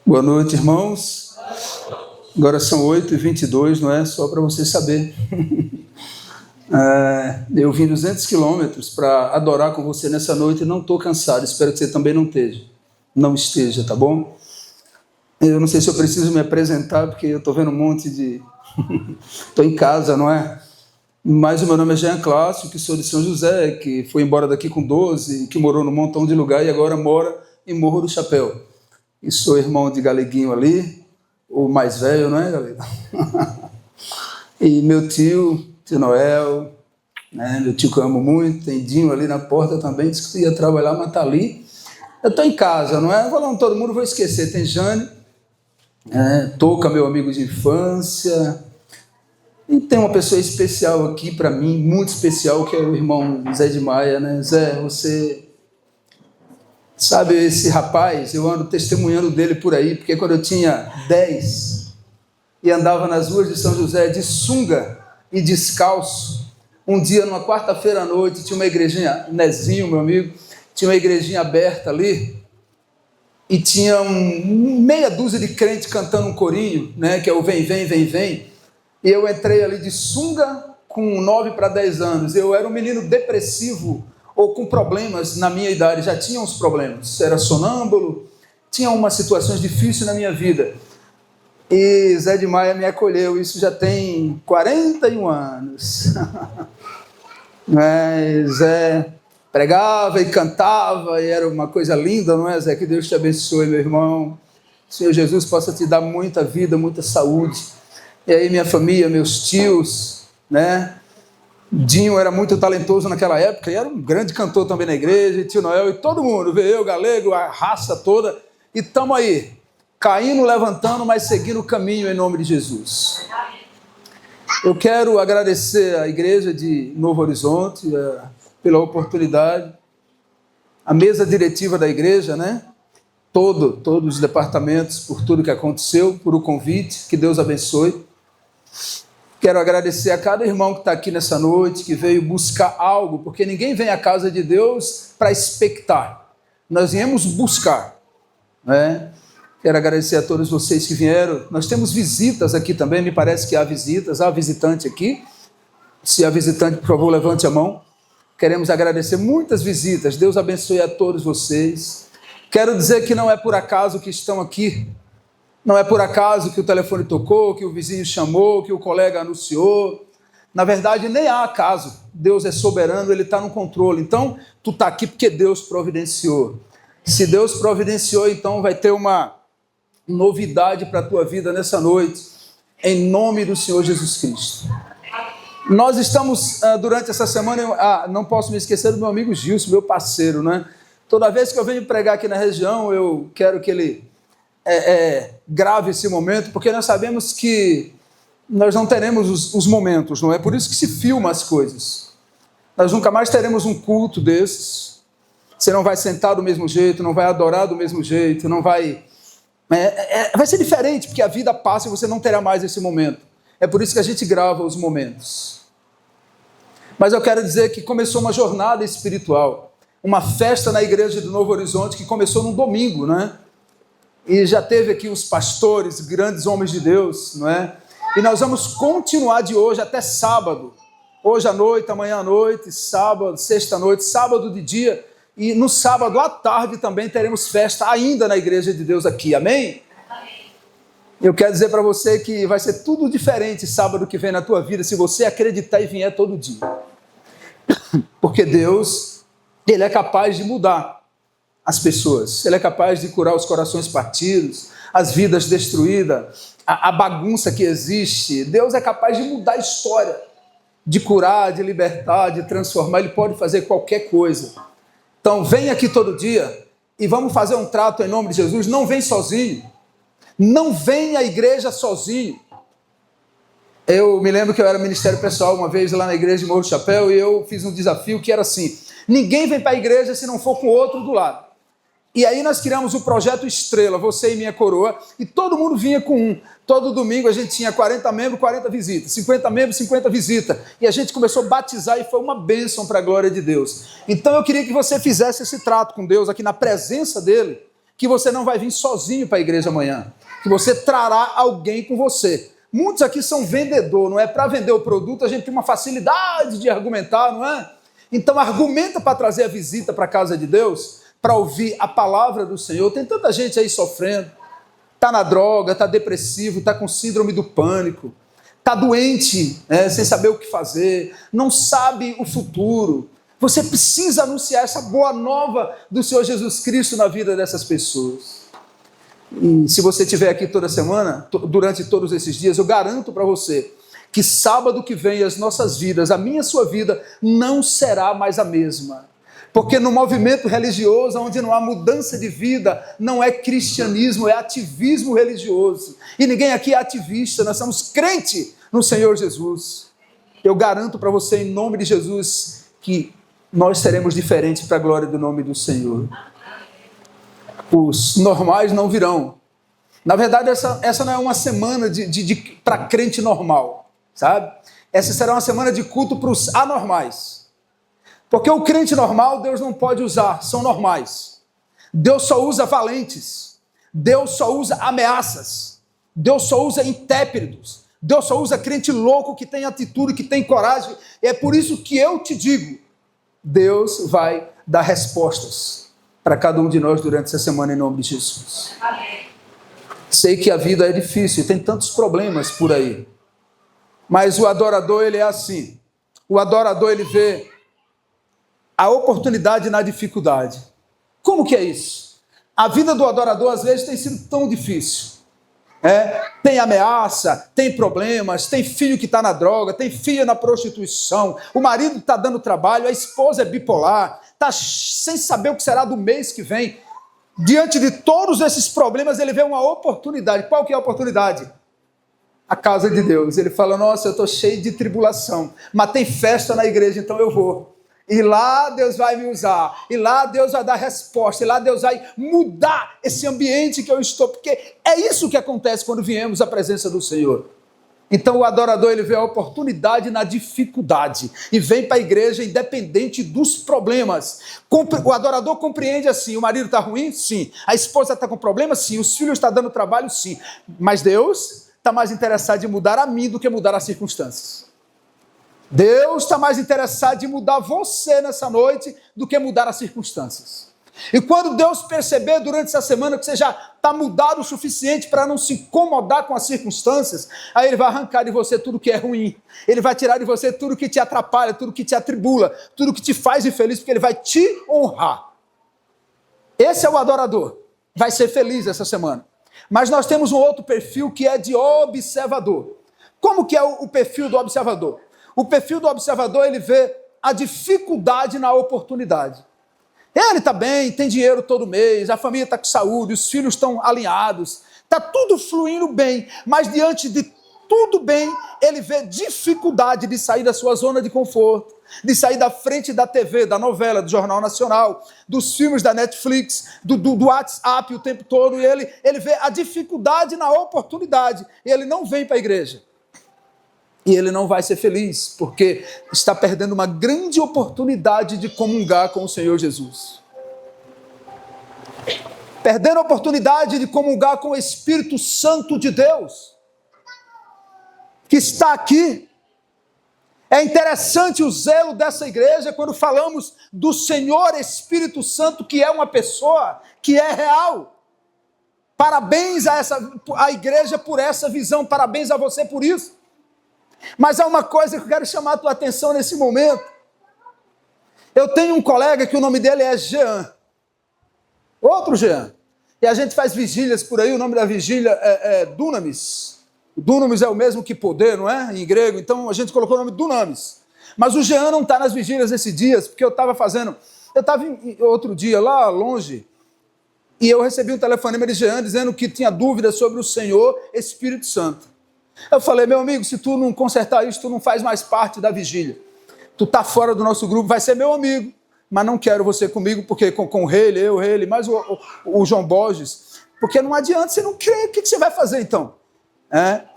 Boa noite, irmãos. Agora são 8h22, não é? Só para você saber. Eu vim 200 quilômetros para adorar com você nessa noite e não estou cansado. Espero que você também não esteja, tá bom? Eu não sei se eu preciso me apresentar, porque eu estou vendo um monte de... Estou em casa, não é? Mas o meu nome é Jean Clássico, que sou de São José, que foi embora daqui com 12, que morou num montão de lugar e agora mora em Morro do Chapéu. E sou irmão de Galeguinho ali, o mais velho, não é, Galego? E meu tio Noel, né? Meu tio que eu amo muito, tem Dinho ali na porta também, disse que ia trabalhar, mas está ali. Eu estou em casa, não é? Falando todo mundo, vou esquecer. Tem Jane, Toca, meu amigo de infância. E tem uma pessoa especial aqui para mim, muito especial, que é o irmão Zé de Maia, né? Zé, você... Sabe, esse rapaz, eu ando testemunhando dele por aí, porque quando eu tinha 10 e andava nas ruas de São José de sunga e descalço, um dia, numa quarta-feira à noite, tinha uma igrejinha, Nezinho, meu amigo, tinha uma igrejinha aberta ali, e tinha meia dúzia de crentes cantando um corinho, né, que é o Vem, Vem, Vem, Vem, e eu entrei ali de sunga com 9 para 10 anos, eu era um menino depressivo, ou com problemas na minha idade, já tinha uns problemas, era sonâmbulo, tinha umas situações difíceis na minha vida, e Zé de Maia me acolheu, isso já tem 41 anos, Zé pregava e cantava, e era uma coisa linda, não é, Zé? Que Deus te abençoe, meu irmão, Senhor Jesus possa te dar muita vida, muita saúde, e aí minha família, meus tios, né, Dinho era muito talentoso naquela época, e era um grande cantor também na igreja, e tio Noel, e todo mundo, veio eu, Galego, a raça toda, e estamos aí, caindo, levantando, mas seguindo o caminho em nome de Jesus. Eu quero agradecer à igreja de Novo Horizonte pela oportunidade, a mesa diretiva da igreja, né? Todos os departamentos, por tudo que aconteceu, por o convite, que Deus abençoe. Quero agradecer a cada irmão que está aqui nessa noite, que veio buscar algo, porque ninguém vem à casa de Deus para expectar. Nós viemos buscar, né? Quero agradecer a todos vocês que vieram. Nós temos visitas aqui também, me parece que há visitas, há visitante aqui. Se há visitante, por favor, levante a mão. Queremos agradecer muitas visitas. Deus abençoe a todos vocês. Quero dizer que não é por acaso que estão aqui. Não é por acaso que o telefone tocou, que o vizinho chamou, que o colega anunciou. Na verdade, nem há acaso. Deus é soberano, Ele está no controle. Então, tu está aqui porque Deus providenciou. Se Deus providenciou, então vai ter uma novidade para a tua vida nessa noite, em nome do Senhor Jesus Cristo. Nós estamos, durante essa semana, não posso me esquecer do meu amigo Gilson, meu parceiro, né? Toda vez que eu venho pregar aqui na região, eu quero que ele... grave esse momento, porque nós sabemos que nós não teremos os momentos, não é? Por isso que se filma as coisas. Nós nunca mais teremos um culto desses. Você não vai sentar do mesmo jeito, não vai adorar do mesmo jeito, não vai... vai ser diferente, porque a vida passa e você não terá mais esse momento. É por isso que a gente grava os momentos. Mas eu quero dizer que começou uma jornada espiritual, uma festa na igreja do Novo Horizonte, que começou num domingo, né? E já teve aqui os pastores, grandes homens de Deus, não é? E nós vamos continuar de hoje até sábado. Hoje à noite, amanhã à noite, sábado, sexta à noite, sábado de dia. E no sábado à tarde também teremos festa ainda na igreja de Deus aqui, amém? Eu quero dizer para você que vai ser tudo diferente sábado que vem na tua vida, se você acreditar e vier todo dia. Porque Deus, Ele é capaz de mudar as pessoas, Ele é capaz de curar os corações partidos, as vidas destruídas, a bagunça que existe. Deus é capaz de mudar a história, de curar, de libertar, de transformar. Ele pode fazer qualquer coisa. Então vem aqui todo dia e vamos fazer um trato em nome de Jesus. Não vem sozinho, não vem à igreja sozinho. Eu me lembro que eu era ministério pessoal uma vez lá na igreja de Morro do Chapéu, e eu fiz um desafio que era assim: ninguém vem para a igreja se não for com o outro do lado. E aí nós criamos o projeto Estrela, você e minha coroa, e todo mundo vinha com um. Todo domingo a gente tinha 40 membros, 40 visitas, 50 membros, 50 visitas. E a gente começou a batizar e foi uma bênção para a glória de Deus. Então eu queria que você fizesse esse trato com Deus aqui na presença dEle, que você não vai vir sozinho para a igreja amanhã, que você trará alguém com você. Muitos aqui são vendedor, não é? Para vender o produto a gente tem uma facilidade de argumentar, não é? Então argumenta para trazer a visita para a casa de Deus, para ouvir a palavra do Senhor. Tem tanta gente aí sofrendo, está na droga, está depressivo, está com síndrome do pânico, está doente, sem saber o que fazer, não sabe o futuro. Você precisa anunciar essa boa nova do Senhor Jesus Cristo na vida dessas pessoas. E se você estiver aqui toda semana, durante todos esses dias, eu garanto para você que sábado que vem as nossas vidas, a minha e a sua vida, não será mais a mesma. Porque no movimento religioso, onde não há mudança de vida, não é cristianismo, é ativismo religioso. E ninguém aqui é ativista, nós somos crente no Senhor Jesus. Eu garanto para você, em nome de Jesus, que nós seremos diferentes para a glória do nome do Senhor. Os normais não virão. Na verdade, essa não é uma semana para crente normal, sabe? Essa será uma semana de culto para os anormais. Porque o crente normal, Deus não pode usar, são normais. Deus só usa valentes. Deus só usa ameaças. Deus só usa intrépidos. Deus só usa crente louco que tem atitude, que tem coragem. E é por isso que eu te digo, Deus vai dar respostas para cada um de nós durante essa semana, em nome de Jesus. Amém. Sei que a vida é difícil, tem tantos problemas por aí. Mas o adorador, ele é assim. O adorador, ele vê a oportunidade na dificuldade. Como que é isso? A vida do adorador, às vezes, tem sido tão difícil. Tem ameaça, tem problemas, tem filho que está na droga, tem filha na prostituição, o marido está dando trabalho, a esposa é bipolar, está sem saber o que será do mês que vem. Diante de todos esses problemas, ele vê uma oportunidade. Qual que é a oportunidade? A casa de Deus. Ele fala, nossa, eu estou cheio de tribulação, mas tem festa na igreja, então eu vou. E lá Deus vai me usar, e lá Deus vai dar resposta, e lá Deus vai mudar esse ambiente que eu estou, porque é isso que acontece quando viemos à presença do Senhor. Então o adorador, ele vê a oportunidade na dificuldade, e vem para a igreja independente dos problemas. O adorador compreende assim, o marido está ruim? Sim. A esposa está com problema? Sim. Os filhos estão dando trabalho? Sim. Mas Deus está mais interessado em mudar a mim do que mudar as circunstâncias. Deus está mais interessado em mudar você nessa noite do que mudar as circunstâncias. E quando Deus perceber durante essa semana que você já está mudado o suficiente para não se incomodar com as circunstâncias, aí Ele vai arrancar de você tudo que é ruim. Ele vai tirar de você tudo que te atrapalha, tudo que te atribula, tudo que te faz infeliz, porque Ele vai te honrar. Esse é o adorador. Vai ser feliz essa semana. Mas nós temos um outro perfil que é de observador. Como que é o perfil do observador? O perfil do observador, ele vê a dificuldade na oportunidade. Ele está bem, tem dinheiro todo mês, a família está com saúde, os filhos estão alinhados, está tudo fluindo bem, mas diante de tudo bem, ele vê dificuldade de sair da sua zona de conforto, de sair da frente da TV, da novela, do Jornal Nacional, dos filmes da Netflix, do WhatsApp o tempo todo, e ele vê a dificuldade na oportunidade, e ele não vem para a igreja. E ele não vai ser feliz, porque está perdendo uma grande oportunidade de comungar com o Senhor Jesus. Perdendo a oportunidade de comungar com o Espírito Santo de Deus, que está aqui. É interessante o zelo dessa igreja quando falamos do Senhor Espírito Santo, que é uma pessoa, que é real. Parabéns à igreja por essa visão, parabéns a você por isso. Mas há uma coisa que eu quero chamar a tua atenção nesse momento. Eu tenho um colega que o nome dele é Jean. Outro Jean. E a gente faz vigílias por aí, o nome da vigília é Dunamis. O Dunamis é o mesmo que poder, não é? Em grego, então a gente colocou o nome Dunamis. Mas o Jean não está nas vigílias esses dias, porque eu estava outro dia lá longe, e eu recebi um telefonema de Jean dizendo que tinha dúvidas sobre o Senhor Espírito Santo. Eu falei, meu amigo, se tu não consertar isso, tu não faz mais parte da vigília. Tu tá fora do nosso grupo, vai ser meu amigo, mas não quero você comigo, porque com ele, mais o João Borges, porque não adianta, você não crê, o que você vai fazer então?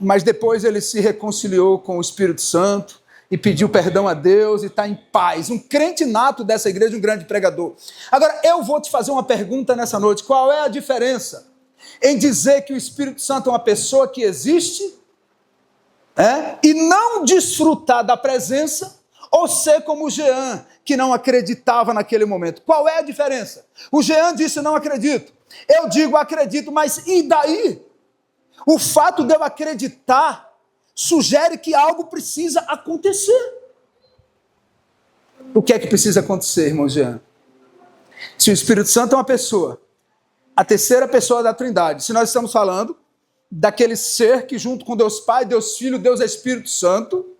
Mas depois ele se reconciliou com o Espírito Santo, e pediu perdão a Deus e está em paz. Um crente nato dessa igreja, um grande pregador. Agora, eu vou te fazer uma pergunta nessa noite. Qual é a diferença em dizer que o Espírito Santo é uma pessoa que existe e não desfrutar da presença, ou ser como o Jean, que não acreditava naquele momento? Qual é a diferença? O Jean disse, não acredito. Eu digo, acredito, mas e daí? O fato de eu acreditar sugere que algo precisa acontecer. O que é que precisa acontecer, irmão Jean? Se o Espírito Santo é uma pessoa, a terceira pessoa da Trindade, se nós estamos falando daquele ser que junto com Deus Pai, Deus Filho, Deus Espírito Santo,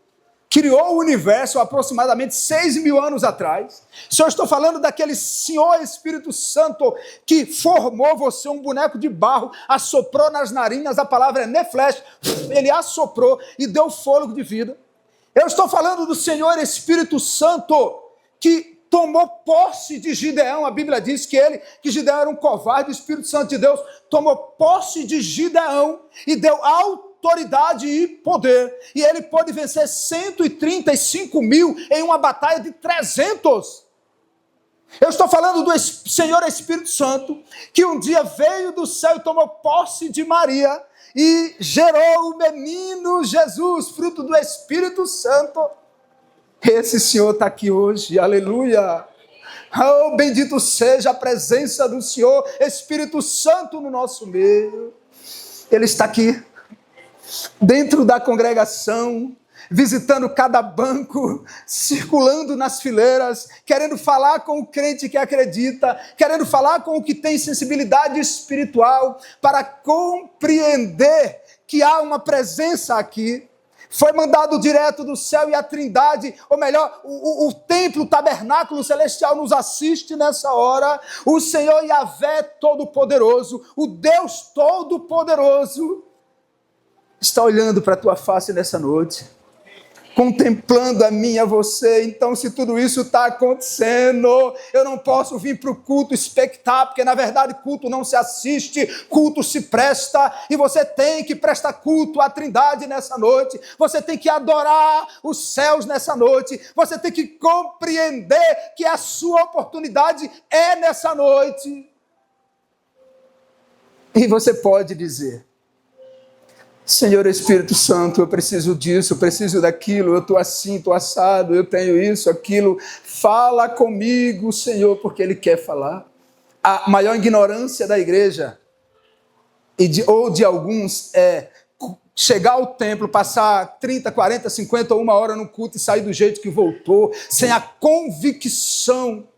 criou o universo há aproximadamente 6.000 anos atrás. Se eu estou falando daquele Senhor Espírito Santo que formou você, um boneco de barro, assoprou nas narinas, a palavra é neflesh, ele assoprou e deu fôlego de vida. Eu estou falando do Senhor Espírito Santo que tomou posse de Gideão. A Bíblia diz que Gideão era um covarde, o Espírito Santo de Deus tomou posse de Gideão e deu autoridade e poder, e ele pôde vencer 135.000 em uma batalha de 300. Eu estou falando do Senhor Espírito Santo, que um dia veio do céu e tomou posse de Maria, e gerou o menino Jesus, fruto do Espírito Santo. Esse Senhor está aqui hoje, aleluia. Oh, bendito seja a presença do Senhor Espírito Santo no nosso meio. Ele está aqui, dentro da congregação, visitando cada banco, circulando nas fileiras, querendo falar com o crente que acredita, querendo falar com o que tem sensibilidade espiritual, para compreender que há uma presença aqui. Foi mandado direto do céu e a Trindade, ou melhor, o templo, o tabernáculo celestial nos assiste nessa hora. O Senhor Yahvé Todo-Poderoso, o Deus Todo-Poderoso, está olhando para a tua face nessa noite, contemplando a mim e a você. Então, se tudo isso está acontecendo, eu não posso vir para o culto expectar, porque na verdade culto não se assiste, culto se presta, e você tem que prestar culto à Trindade nessa noite, você tem que adorar os céus nessa noite, você tem que compreender que a sua oportunidade é nessa noite. E você pode dizer: Senhor Espírito Santo, eu preciso disso, eu preciso daquilo, eu estou assim, estou assado, eu tenho isso, aquilo. Fala comigo, Senhor, porque Ele quer falar. A maior ignorância da igreja, ou de alguns, é chegar ao templo, passar 30, 40, 50 ou 1 hora no culto e sair do jeito que voltou, sem a convicção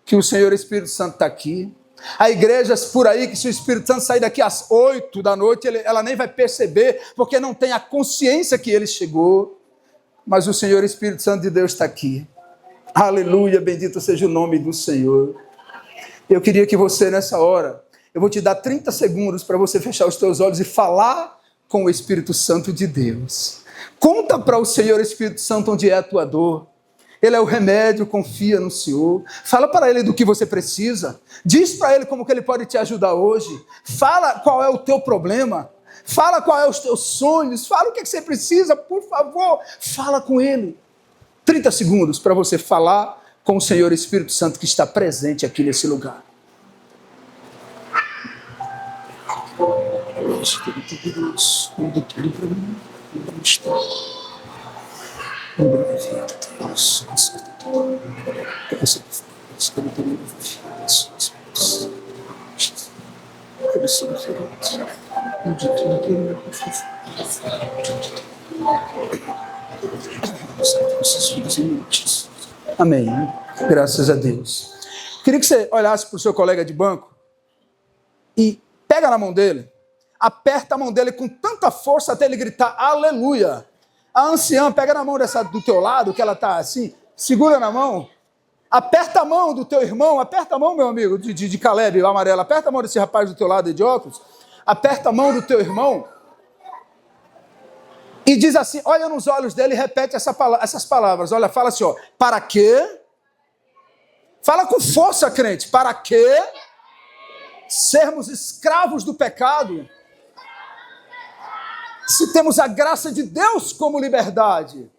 que o Senhor Espírito Santo está aqui. Há igrejas por aí que se o Espírito Santo sair daqui às 8 da noite, ela nem vai perceber, porque não tem a consciência que ele chegou. Mas o Senhor Espírito Santo de Deus está aqui. Aleluia, bendito seja o nome do Senhor. Eu queria que você, nessa hora, eu vou te dar 30 segundos para você fechar os teus olhos e falar com o Espírito Santo de Deus. Conta para o Senhor Espírito Santo onde é a tua dor. Ele é o remédio, confia no Senhor. Fala para Ele do que você precisa. Diz para Ele como que Ele pode te ajudar hoje. Fala qual é o teu problema. Fala qual é os teus sonhos. Fala o que você precisa, por favor. Fala com Ele. 30 segundos para você falar com o Senhor Espírito Santo que está presente aqui nesse lugar. Amém. Graças a Deus. Queria que você olhasse para o seu colega de banco e pega na mão dele, aperta a mão dele com tanta força até ele gritar aleluia. A anciã pega na mão dessa do teu lado, que ela está assim, segura na mão, aperta a mão do teu irmão, aperta a mão, meu amigo, de Caleb, o amarelo, aperta a mão desse rapaz do teu lado de óculos, aperta a mão do teu irmão e diz assim, olha nos olhos dele e repete essas palavras, olha, fala assim, ó, para quê? Fala com força, crente, para quê? Sermos escravos do pecado, se temos a graça de Deus como liberdade.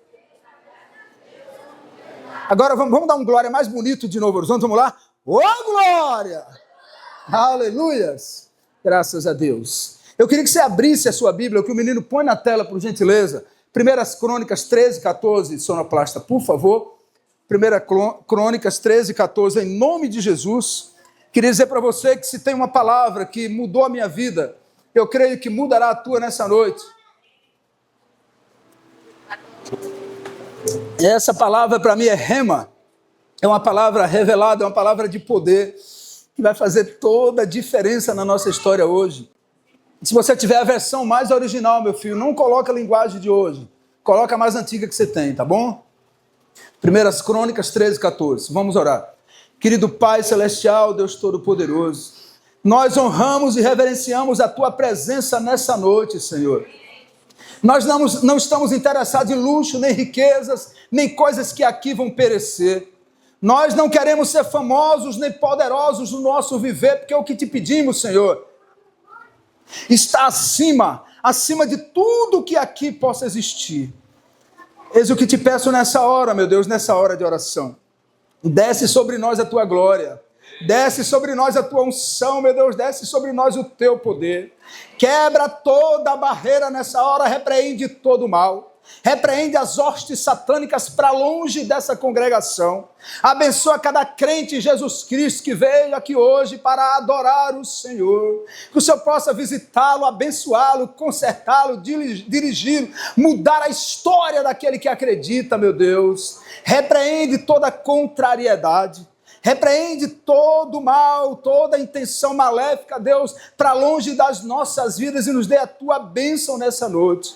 Agora vamos dar um glória mais bonito de Novo Horizonte, vamos lá? Ô glória! Aleluias! Graças a Deus. Eu queria que você abrisse a sua Bíblia, que o menino põe na tela, por gentileza. 1 Crônicas 13, 14, sonoplasta, por favor. 1 Crônicas 13, 14, em nome de Jesus. Queria dizer para você que se tem uma palavra que mudou a minha vida, eu creio que mudará a tua nessa noite. Essa palavra para mim é rema, é uma palavra revelada, é uma palavra de poder, que vai fazer toda a diferença na nossa história hoje. Se você tiver a versão mais original, meu filho, não coloca a linguagem de hoje, coloca a mais antiga que você tem, tá bom? 1 Crônicas 13, 14, vamos orar. Querido Pai Celestial, Deus Todo-Poderoso, nós honramos e reverenciamos a Tua presença nessa noite, Senhor. Nós não estamos interessados em luxo, nem riquezas, nem coisas que aqui vão perecer. Nós não queremos ser famosos, nem poderosos no nosso viver, porque o que te pedimos, Senhor, está acima de tudo que aqui possa existir. Eis o que te peço nessa hora, meu Deus, nessa hora de oração. Desce sobre nós a tua glória, desce sobre nós a tua unção, meu Deus, desce sobre nós o teu poder. Quebra toda a barreira nessa hora, repreende todo o mal, repreende as hostes satânicas para longe dessa congregação. Abençoa cada crente em Jesus Cristo que veio aqui hoje para adorar o Senhor. Que o Senhor possa visitá-lo, abençoá-lo, consertá-lo, dirigi-lo, mudar a história daquele que acredita, meu Deus. Repreende toda contrariedade. Repreende todo o mal, toda a intenção maléfica, Deus, para longe das nossas vidas e nos dê a tua bênção nessa noite.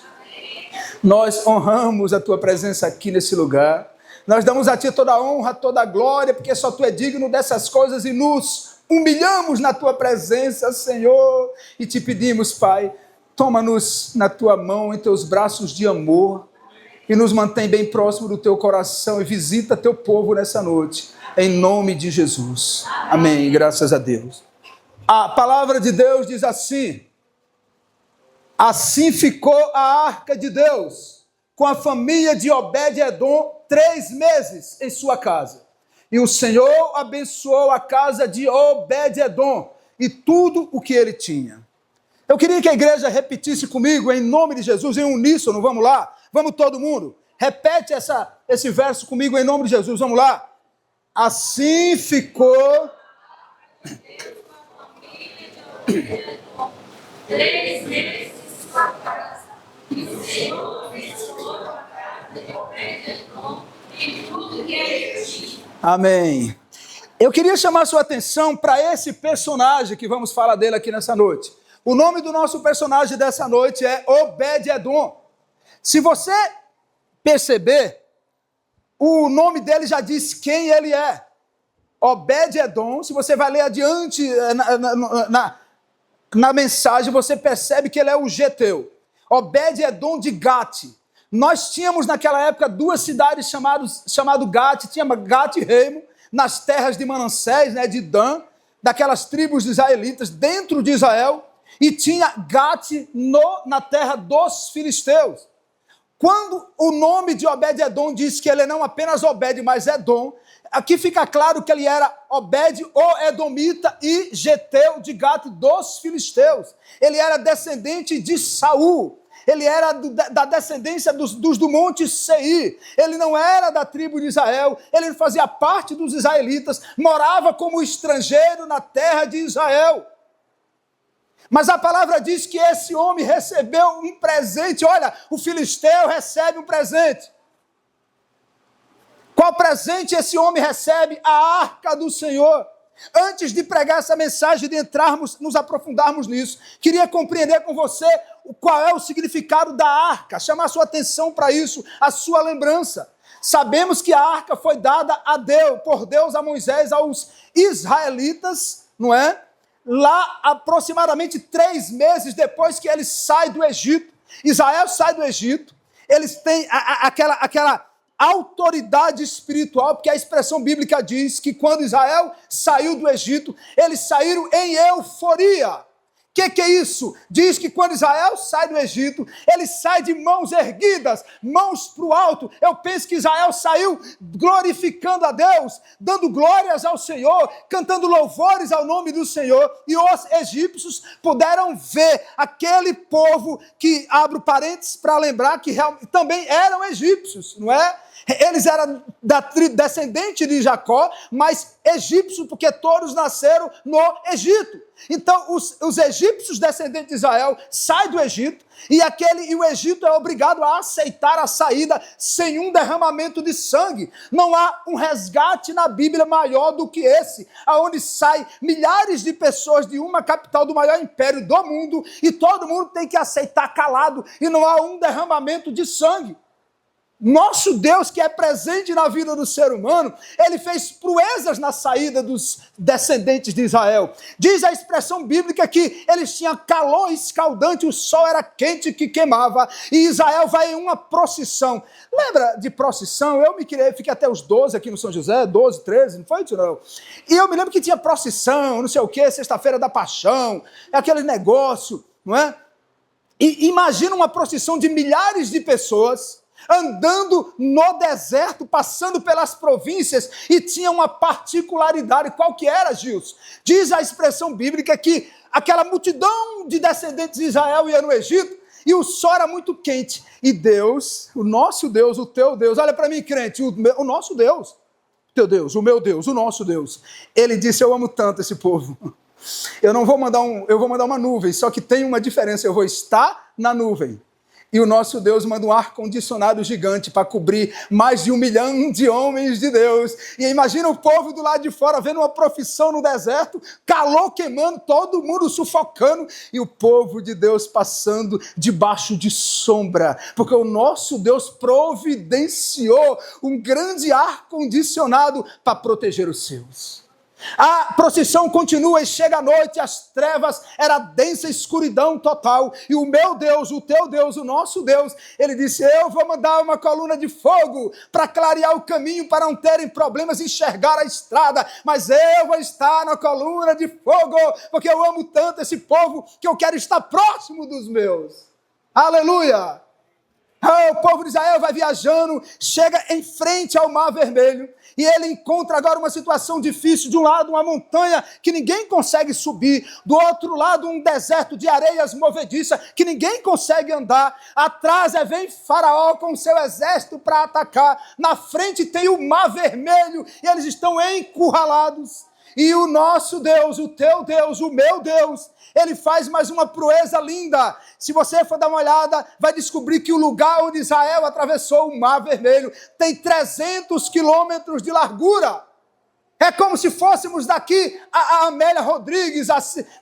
Nós honramos a tua presença aqui nesse lugar. Nós damos a ti toda a honra, toda a glória, porque só tu é digno dessas coisas e nos humilhamos na tua presença, Senhor. E te pedimos, Pai, toma-nos na tua mão, em teus braços de amor e nos mantém bem próximo do teu coração e visita teu povo nessa noite. Em nome de Jesus. Amém. Graças a Deus. A palavra de Deus diz assim: assim ficou a arca de Deus com a família de Obed-edom 3 meses em sua casa. E o Senhor abençoou a casa de Obed-edom e tudo o que ele tinha. Eu queria que a igreja repetisse comigo em nome de Jesus, em uníssono. Vamos lá? Vamos todo mundo? Repete esse verso comigo em nome de Jesus. Vamos lá? Assim ficou 3 meses em sua casa, e o Senhor abençoou a casa de Obed-edom e tudo que ele tinha. Amém. Eu queria chamar sua atenção para esse personagem que vamos falar dele aqui nessa noite. O nome do nosso personagem dessa noite é Obed-edom. Se você perceber, o nome dele já diz quem ele é. Obed-edom, se você vai ler adiante na mensagem, você percebe que ele é o geteu. Obed-edom de Gate. Nós tínhamos naquela época 2 cidades chamado Gate, tinha Gate e Reimo, nas terras de Manassés, né, de Dan, daquelas tribos israelitas dentro de Israel, e tinha Gate na terra dos filisteus. Quando o nome de Obed-edom diz que ele é não apenas Obed, mas Edom, aqui fica claro que ele era Obed, o Edomita, e geteu de Gate dos filisteus. Ele era descendente de Saul. Ele era da descendência dos do monte Seir. Ele não era da tribo de Israel. Ele fazia parte dos israelitas. Morava como estrangeiro na terra de Israel. Mas a palavra diz que esse homem recebeu um presente. Olha, o filisteu recebe um presente. Qual presente esse homem recebe? A arca do Senhor. Antes de pregar essa mensagem, de nos aprofundarmos nisso, queria compreender com você qual é o significado da arca, chamar a sua atenção para isso, a sua lembrança. Sabemos que a arca foi dada por Deus a Moisés, aos israelitas, não é? Lá aproximadamente 3 meses depois que eles saem do Egito. Israel sai do Egito, eles têm aquela autoridade espiritual, porque a expressão bíblica diz que quando Israel saiu do Egito, eles saíram em euforia. Que é isso? Diz que quando Israel sai do Egito, ele sai de mãos erguidas, mãos para o alto. Eu penso que Israel saiu glorificando a Deus, dando glórias ao Senhor, cantando louvores ao nome do Senhor. E os egípcios puderam ver aquele povo que, abro parênteses para lembrar que também eram egípcios, não é? Eles eram descendente de Jacó, mas egípcios, porque todos nasceram no Egito. Então, os egípcios descendentes de Israel saem do Egito, e o Egito é obrigado a aceitar a saída sem um derramamento de sangue. Não há um resgate na Bíblia maior do que esse, aonde saem milhares de pessoas de uma capital do maior império do mundo, e todo mundo tem que aceitar calado, e não há um derramamento de sangue. Nosso Deus, que é presente na vida do ser humano, ele fez proezas na saída dos descendentes de Israel. Diz a expressão bíblica que eles tinham calor escaldante, o sol era quente que queimava, e Israel vai em uma procissão. Lembra de procissão? Eu me criei, fiquei até os 12 aqui no São José, 12, 13, não foi isso não? E eu me lembro que tinha procissão, não sei o quê, sexta-feira da paixão, aquele negócio, não é? E imagina uma procissão de milhares de pessoas, andando no deserto, passando pelas províncias, e tinha uma particularidade. Qual que era, Gilson? Diz a expressão bíblica que aquela multidão de descendentes de Israel ia no Egito, e o sol era muito quente, e Deus, o nosso Deus, o teu Deus, olha para mim, crente, o nosso Deus, teu Deus, o meu Deus, o nosso Deus, ele disse: eu amo tanto esse povo, eu vou mandar uma nuvem, só que tem uma diferença, eu vou estar na nuvem. E o nosso Deus manda um ar-condicionado gigante para cobrir mais de 1 milhão de homens de Deus. E imagina o povo do lado de fora vendo uma profissão no deserto, calor queimando, todo mundo sufocando, e o povo de Deus passando debaixo de sombra, porque o nosso Deus providenciou um grande ar-condicionado para proteger os seus. A procissão continua e chega à noite, as trevas, era densa escuridão total, e o meu Deus, o teu Deus, o nosso Deus, ele disse: eu vou mandar uma coluna de fogo para clarear o caminho, para não terem problemas em enxergar a estrada, mas eu vou estar na coluna de fogo, porque eu amo tanto esse povo, que eu quero estar próximo dos meus. Aleluia! O povo de Israel vai viajando, chega em frente ao Mar Vermelho, e ele encontra agora uma situação difícil. De um lado, uma montanha que ninguém consegue subir, do outro lado, um deserto de areias movediças que ninguém consegue andar. Atrás vem Faraó com seu exército para atacar. Na frente tem o Mar Vermelho, e eles estão encurralados. E o nosso Deus, o teu Deus, o meu Deus, ele faz mais uma proeza linda. Se você for dar uma olhada, vai descobrir que o lugar onde Israel atravessou o Mar Vermelho tem 300 quilômetros de largura. É como se fôssemos daqui a Amélia Rodrigues,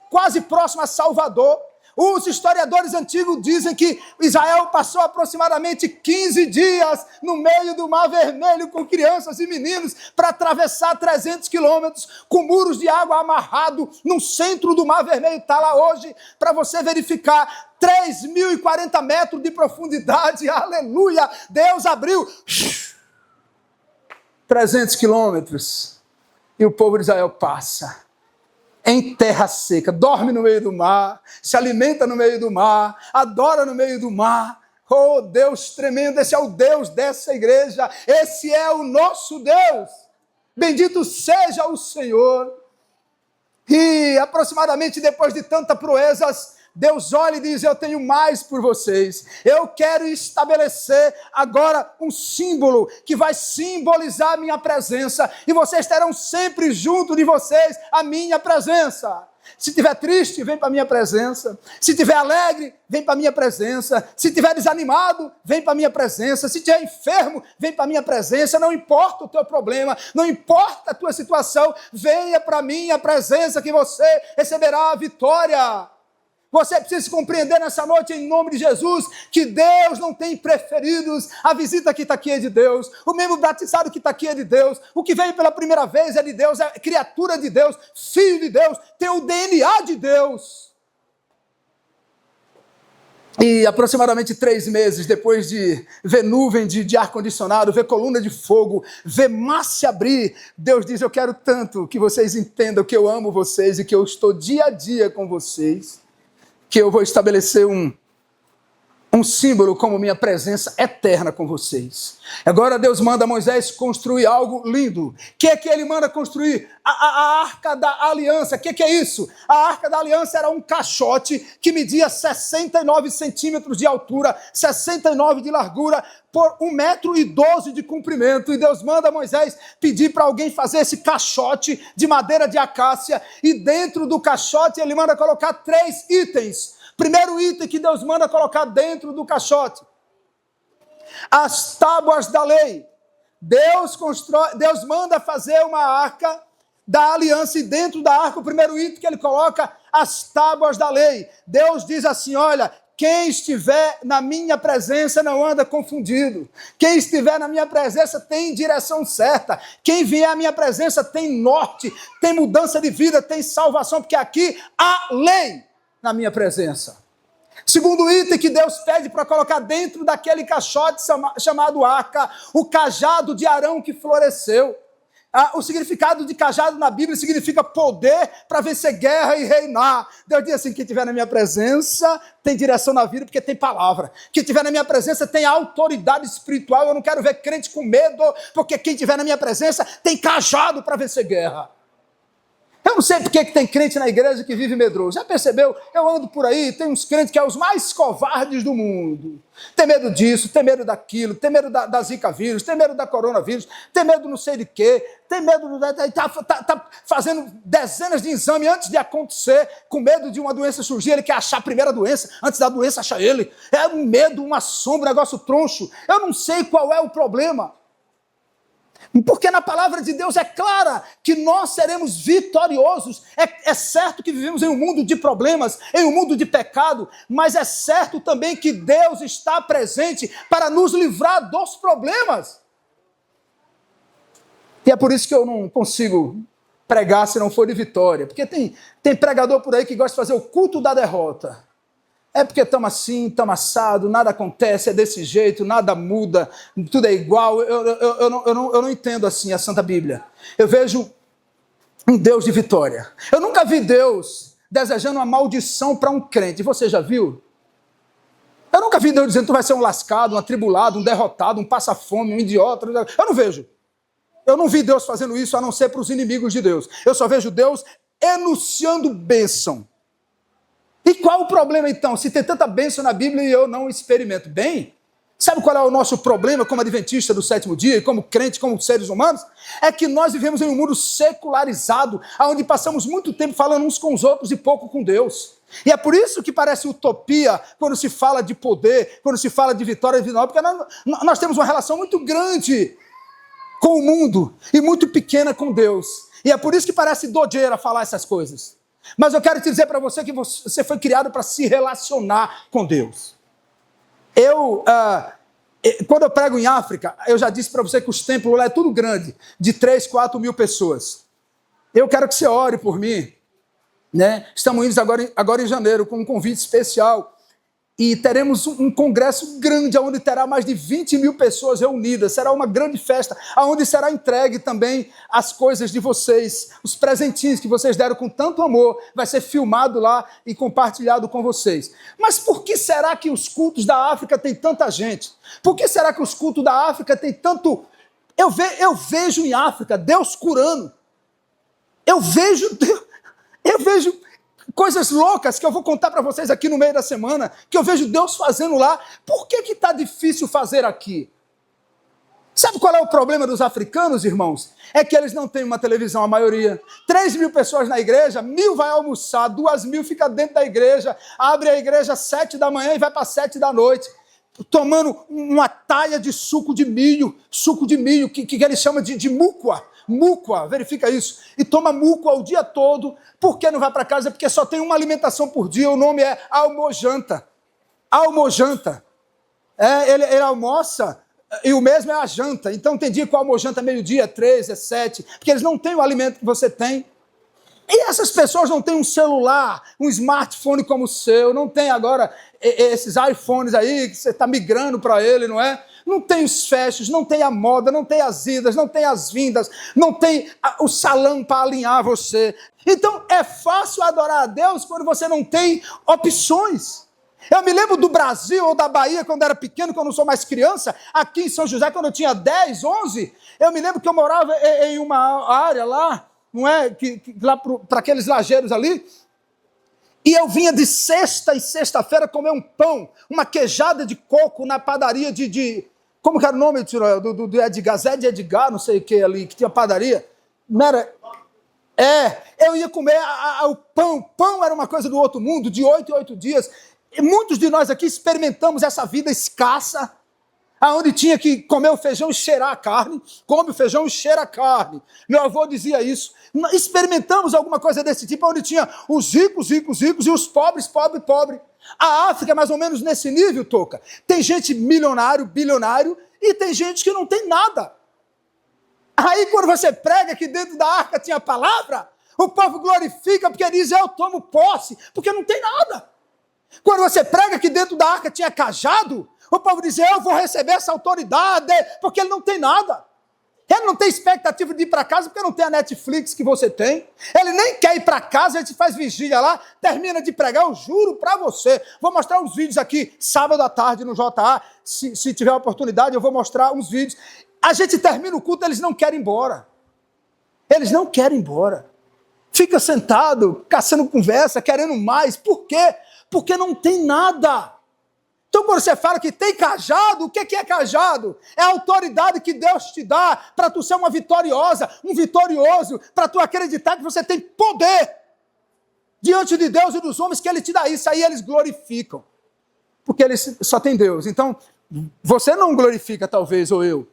quase próximo a Salvador. Os historiadores antigos dizem que Israel passou aproximadamente 15 dias no meio do Mar Vermelho com crianças e meninos para atravessar 300 quilômetros com muros de água amarrados no centro do Mar Vermelho. Está lá hoje para você verificar. 3.040 metros de profundidade. Aleluia! Deus abriu 300 quilômetros e o povo de Israel passa em terra seca, dorme no meio do mar, se alimenta no meio do mar, adora no meio do mar. Oh, Deus tremendo, esse é o Deus dessa igreja, esse é o nosso Deus. Bendito seja o Senhor. E aproximadamente depois de tantas proezas, Deus olha e diz: eu tenho mais por vocês. Eu quero estabelecer agora um símbolo que vai simbolizar a minha presença. E vocês terão sempre junto de vocês a minha presença. Se estiver triste, vem para a minha presença. Se estiver alegre, vem para a minha presença. Se estiver desanimado, vem para a minha presença. Se estiver enfermo, vem para a minha presença. Não importa o teu problema, não importa a tua situação, venha para a minha presença que você receberá a vitória. Você precisa compreender nessa noite, em nome de Jesus, que Deus não tem preferidos. A visita que está aqui é de Deus. O membro batizado que está aqui é de Deus. O que veio pela primeira vez é de Deus, é criatura de Deus, filho de Deus, tem o DNA de Deus. E aproximadamente 3 meses depois de ver nuvem de ar-condicionado, ver coluna de fogo, ver mar se abrir, Deus diz: eu quero tanto que vocês entendam que eu amo vocês e que eu estou dia a dia com vocês. que eu vou estabelecer um símbolo como minha presença eterna com vocês. Agora Deus manda Moisés construir algo lindo. O que é que ele manda construir? A Arca da Aliança. O que é isso? A Arca da Aliança era um caixote que media 69 centímetros de altura, 69 de largura, por 1,12 m de comprimento. E Deus manda Moisés pedir para alguém fazer esse caixote de madeira de acácia. E dentro do caixote ele manda colocar 3 itens. Primeiro item que Deus manda colocar dentro do caixote: as tábuas da lei. Deus manda fazer uma arca da aliança, e dentro da arca, o primeiro item que ele coloca, as tábuas da lei. Deus diz assim: olha, quem estiver na minha presença não anda confundido. Quem estiver na minha presença tem direção certa. Quem vier à minha presença tem norte, tem mudança de vida, tem salvação, porque aqui há lei na minha presença. Segundo item que Deus pede para colocar dentro daquele caixote chamado arca: o cajado de Arão que floresceu. O significado de cajado na Bíblia significa poder para vencer guerra e reinar. Deus diz assim: quem estiver na minha presença tem direção na vida, porque tem palavra. Quem estiver na minha presença tem autoridade espiritual. Eu não quero ver crente com medo, porque quem estiver na minha presença tem cajado para vencer guerra. Eu não sei porque que tem crente na igreja que vive medroso. Já percebeu? Eu ando por aí, tem uns crentes que são os mais covardes do mundo. Tem medo disso, tem medo daquilo, tem medo da zika vírus, tem medo da coronavírus, tem medo não sei de quê, tem medo, tá fazendo dezenas de exames antes de acontecer, com medo de uma doença surgir. Ele quer achar a primeira doença, antes da doença achar ele. É um medo, uma sombra, um negócio troncho. Eu não sei qual é o problema. Porque na palavra de Deus é clara que nós seremos vitoriosos. É certo que vivemos em um mundo de problemas, em um mundo de pecado, mas é certo também que Deus está presente para nos livrar dos problemas. E é por isso que eu não consigo pregar se não for de vitória. Porque tem pregador por aí que gosta de fazer o culto da derrota. É porque estamos assim, estamos assados, nada acontece, é desse jeito, nada muda, tudo é igual. Eu não entendo assim a Santa Bíblia. Eu vejo um Deus de vitória. Eu nunca vi Deus desejando uma maldição para um crente. Você já viu? Eu nunca vi Deus dizendo: tu vai ser um lascado, um atribulado, um derrotado, um passa-fome, um idiota. Eu não vejo. Eu não vi Deus fazendo isso, a não ser para os inimigos de Deus. Eu só vejo Deus enunciando bênção. E qual o problema então? Se tem tanta bênção na Bíblia e eu não experimento bem? Sabe qual é o nosso problema como adventista do sétimo dia e como crente, como seres humanos? É que nós vivemos em um mundo secularizado, onde passamos muito tempo falando uns com os outros e pouco com Deus. E é por isso que parece utopia quando se fala de poder, quando se fala de vitória, porque nós temos uma relação muito grande com o mundo e muito pequena com Deus. E é por isso que parece doideira falar essas coisas. Mas eu quero te dizer para você que você foi criado para se relacionar com Deus. Quando eu prego em África, eu já disse para você que os templos lá é tudo grande, de 3, 4 mil pessoas. Eu quero que você ore por mim, né? Estamos indo agora em janeiro com um convite especial. E teremos um congresso grande, onde terá mais de 20 mil pessoas reunidas. Será uma grande festa, onde será entregue também as coisas de vocês, os presentinhos que vocês deram com tanto amor. Vai ser filmado lá e compartilhado com vocês. Mas por que será que os cultos da África têm tanta gente? Por que será que os cultos da África têm tanto... Eu vejo em África Deus curando. Eu vejo coisas loucas que eu vou contar para vocês aqui no meio da semana, que eu vejo Deus fazendo lá. Por que está difícil fazer aqui? Sabe qual é o problema dos africanos, irmãos? É que eles não têm uma televisão, a maioria. 3 mil pessoas na igreja, 1.000 vai almoçar, 2.000 fica dentro da igreja, abre a igreja às 7 da manhã e vai para 7 da noite, tomando uma taia de suco de milho, que eles chamam de mucua, verifica isso, e toma mucua o dia todo. Por que não vai para casa? Porque só tem uma alimentação por dia, o nome é almojanta. Ele almoça e o mesmo é a janta. Então tem dia que o almojanta é meio-dia, 3, é 7, porque eles não têm o alimento que você tem. E essas pessoas não têm um celular, um smartphone como o seu, não tem agora esses iPhones aí que você está migrando para ele, não é? Não tem os fashions, não tem a moda, não tem as idas, não tem as vindas, não tem o salão para alinhar você. Então é fácil adorar a Deus quando você não tem opções. Eu me lembro do Brasil ou da Bahia quando era pequeno, quando eu não sou mais criança, aqui em São José, quando eu tinha 10, 11, eu me lembro que eu morava em uma área lá, não é? Lá para aqueles lajeiros ali, e eu vinha de sexta e sexta-feira comer um pão, uma queijada de coco na padaria como que era o nome do Edgar? Zé de Edgar, não sei o que ali, que tinha padaria. Não era... eu ia comer o pão. O pão era uma coisa do outro mundo, de 8 em 8 dias. E muitos de nós aqui experimentamos essa vida escassa, aonde tinha que comer o feijão e cheirar a carne, come o feijão e cheira a carne. Meu avô dizia isso. Experimentamos alguma coisa desse tipo, onde tinha os ricos, ricos, ricos, e os pobres, pobre, pobre. A África é mais ou menos nesse nível, Toca. Tem gente milionário, bilionário, e tem gente que não tem nada. Aí quando você prega que dentro da arca tinha palavra, o povo glorifica porque diz, eu tomo posse, porque não tem nada. Quando você prega que dentro da arca tinha cajado, o povo diz, eu vou receber essa autoridade, porque ele não tem nada. Ele não tem expectativa de ir para casa, porque não tem a Netflix que você tem. Ele nem quer ir para casa, a gente faz vigília lá, termina de pregar, eu juro para você. Vou mostrar uns vídeos aqui, sábado à tarde no JA, se tiver oportunidade, eu vou mostrar uns vídeos. A gente termina o culto, eles não querem ir embora. Eles não querem ir embora. Fica sentado, caçando conversa, querendo mais. Por quê? Porque não tem nada. Então, quando você fala que tem cajado, o que é cajado? É a autoridade que Deus te dá para tu ser uma vitoriosa, um vitorioso, para tu acreditar que você tem poder diante de Deus e dos homens, que Ele te dá isso. Aí eles glorificam, porque eles só tem Deus. Então, você não glorifica, talvez, ou eu.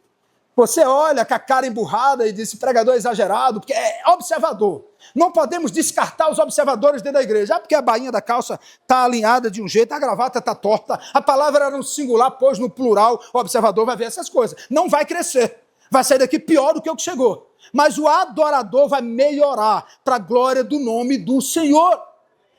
Você olha com a cara emburrada e diz, pregador é exagerado, porque é observador. Não podemos descartar os observadores dentro da igreja. Porque a bainha da calça está alinhada de um jeito, a gravata está torta, a palavra era no singular, pois no plural, o observador vai ver essas coisas. Não vai crescer. Vai sair daqui pior do que o que chegou. Mas o adorador vai melhorar para a glória do nome do Senhor.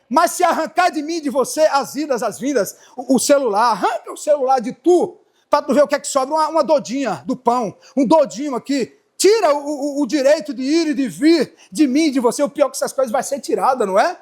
Mas se arrancar de mim e de você as idas, as vindas, o celular, arranca o celular de tu, para tu ver o que é que sobra, uma dodinha do pão, um dodinho aqui. Tira o direito de ir e de vir de mim e de você. O pior é que essas coisas vai ser tirada, não é?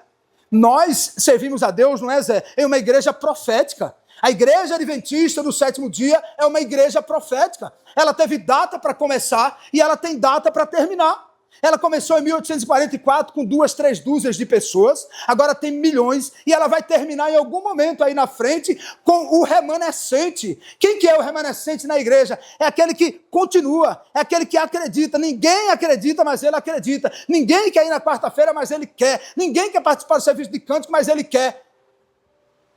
Nós servimos a Deus, não é, Zé? É uma igreja profética. A igreja adventista do sétimo dia é uma igreja profética. Ela teve data para começar e ela tem data para terminar. Ela começou em 1844 com 2, 3 dúzias de pessoas, agora tem milhões, e ela vai terminar em algum momento aí na frente com o remanescente. Quem que é o remanescente na igreja? É aquele que continua, é aquele que acredita. Ninguém acredita, mas ele acredita. Ninguém quer ir na quarta-feira, mas ele quer. Ninguém quer participar do serviço de cântico, mas ele quer.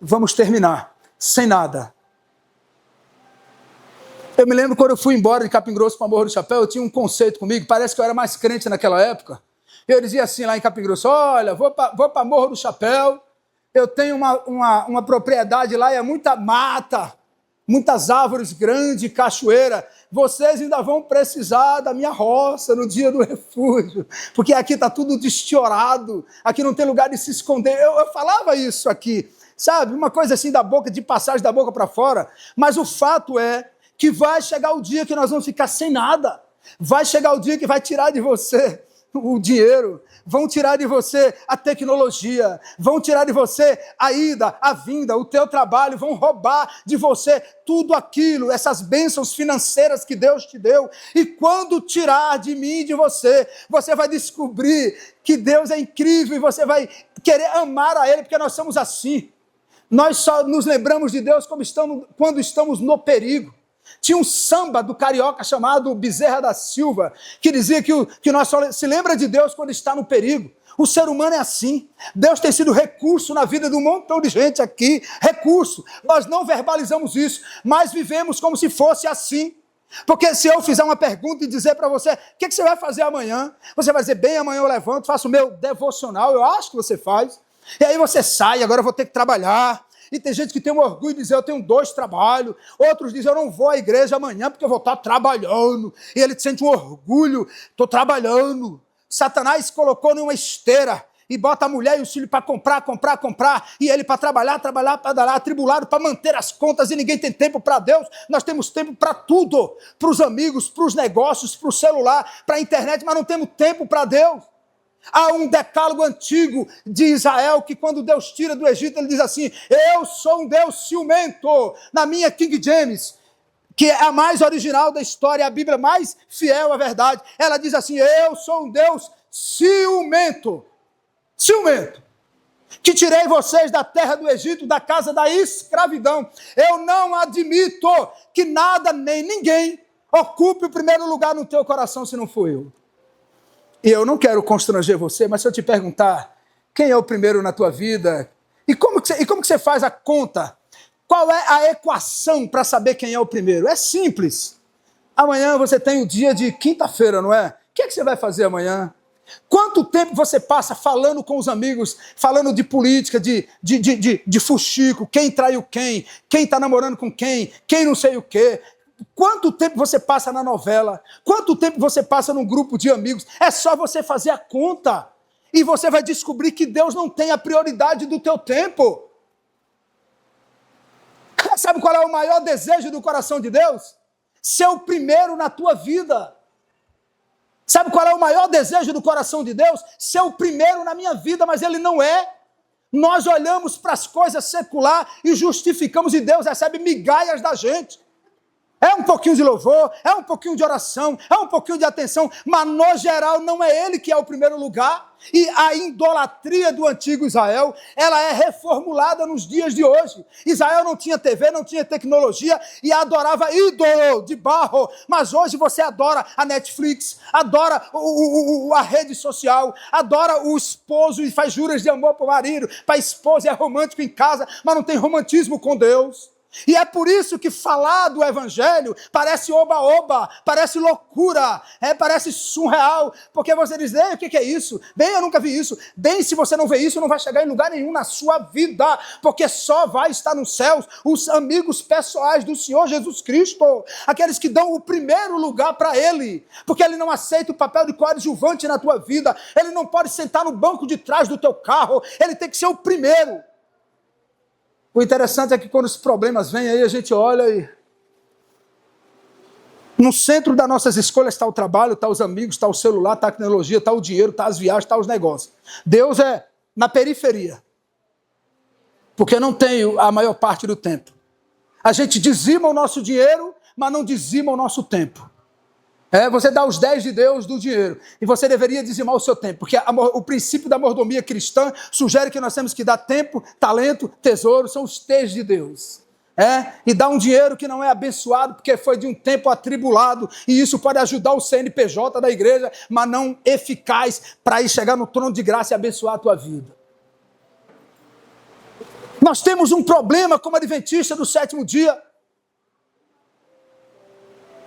Vamos terminar sem nada. Eu me lembro quando eu fui embora de Capim Grosso para Morro do Chapéu, eu tinha um conceito comigo, parece que eu era mais crente naquela época. Eu dizia assim lá em Capim Grosso, olha, vou para Morro do Chapéu, eu tenho uma propriedade lá, e é muita mata, muitas árvores grandes, cachoeira. Vocês ainda vão precisar da minha roça no dia do refúgio, porque aqui está tudo destiorado, aqui não tem lugar de se esconder. Eu falava isso aqui, sabe? Uma coisa assim da boca, de passagem da boca para fora, mas o fato é que vai chegar o dia que nós vamos ficar sem nada. Vai chegar o dia que vai tirar de você o dinheiro, vão tirar de você a tecnologia, vão tirar de você a ida, a vinda, o teu trabalho, vão roubar de você tudo aquilo, essas bênçãos financeiras que Deus te deu. E quando tirar de mim e de você, você vai descobrir que Deus é incrível e você vai querer amar a Ele, porque nós somos assim. Nós só nos lembramos de Deus quando estamos no perigo. Tinha um samba do carioca chamado Bezerra da Silva, que dizia que nós só se lembra de Deus quando está no perigo. O ser humano é assim. Deus tem sido recurso na vida de um montão de gente aqui. Recurso. Nós não verbalizamos isso, mas vivemos como se fosse assim. Porque se eu fizer uma pergunta e dizer para você, o que você vai fazer amanhã? Você vai dizer, bem, amanhã eu levanto, faço o meu devocional, eu acho que você faz. E aí você sai, agora eu vou ter que trabalhar. E tem gente que tem um orgulho de dizer, eu tenho 2 trabalhos. Outros dizem, eu não vou à igreja amanhã porque eu vou estar trabalhando. E ele sente um orgulho, estou trabalhando. Satanás colocou numa esteira e bota a mulher e os filhos para comprar, e ele para trabalhar, atribulado para manter as contas, e ninguém tem tempo para Deus. Nós temos tempo para tudo, para os amigos, para os negócios, para o celular, para a internet, mas não temos tempo para Deus. Há um decálogo antigo de Israel que quando Deus tira do Egito, ele diz assim: eu sou um Deus ciumento. Na minha King James, que é a mais original da história, a Bíblia mais fiel à verdade, ela diz assim: eu sou um Deus ciumento, que tirei vocês da terra do Egito, da casa da escravidão. Eu não admito que nada nem ninguém ocupe o primeiro lugar no teu coração se não for eu. E eu não quero constranger você, mas se eu te perguntar quem é o primeiro na tua vida, e como que você faz a conta? Qual é a equação para saber quem é o primeiro? É simples. Amanhã você tem o dia de quinta-feira, não é? O que é que você vai fazer amanhã? Quanto tempo você passa falando com os amigos, falando de política, de fuxico, quem traiu quem está namorando com quem não sei o quê? Quanto tempo você passa na novela? Quanto tempo você passa num grupo de amigos? É só você fazer a conta. E você vai descobrir que Deus não tem a prioridade do teu tempo. Sabe qual é o maior desejo do coração de Deus? Ser o primeiro na tua vida. Sabe qual é o maior desejo do coração de Deus? Ser o primeiro na minha vida, mas Ele não é. Nós olhamos para as coisas seculares e justificamos, e Deus recebe migalhas da gente. É um pouquinho de louvor, é um pouquinho de oração, é um pouquinho de atenção, mas no geral não é Ele que é o primeiro lugar. E a idolatria do antigo Israel, ela é reformulada nos dias de hoje. Israel não tinha TV, não tinha tecnologia e adorava ídolo de barro. Mas hoje você adora a Netflix, adora a rede social, adora o esposo e faz juras de amor para o marido, para a esposa, é romântico em casa, mas não tem romantismo com Deus. E é por isso que falar do evangelho parece oba-oba, parece loucura, parece surreal, porque você diz: ei, o que é isso? Bem, eu nunca vi isso. Bem, se você não vê isso, não vai chegar em lugar nenhum na sua vida, porque só vai estar nos céus os amigos pessoais do Senhor Jesus Cristo, aqueles que dão o primeiro lugar para Ele, porque Ele não aceita o papel de coadjuvante na tua vida, Ele não pode sentar no banco de trás do teu carro, Ele tem que ser o primeiro. O interessante é que quando os problemas vêm aí, a gente olha e no centro das nossas escolhas está o trabalho, está os amigos, está o celular, está a tecnologia, está o dinheiro, está as viagens, está os negócios. Deus é na periferia, porque não tem a maior parte do tempo. A gente dizima o nosso dinheiro, mas não dizima o nosso tempo. Você dá os 10 de Deus do dinheiro, e você deveria dizimar o seu tempo, porque o princípio da mordomia cristã sugere que nós temos que dar tempo, talento, tesouro, são os T's de Deus. E dar um dinheiro que não é abençoado, porque foi de um tempo atribulado, e isso pode ajudar o CNPJ da igreja, mas não eficaz para ir chegar no trono de graça e abençoar a tua vida. Nós temos um problema como adventista do sétimo dia,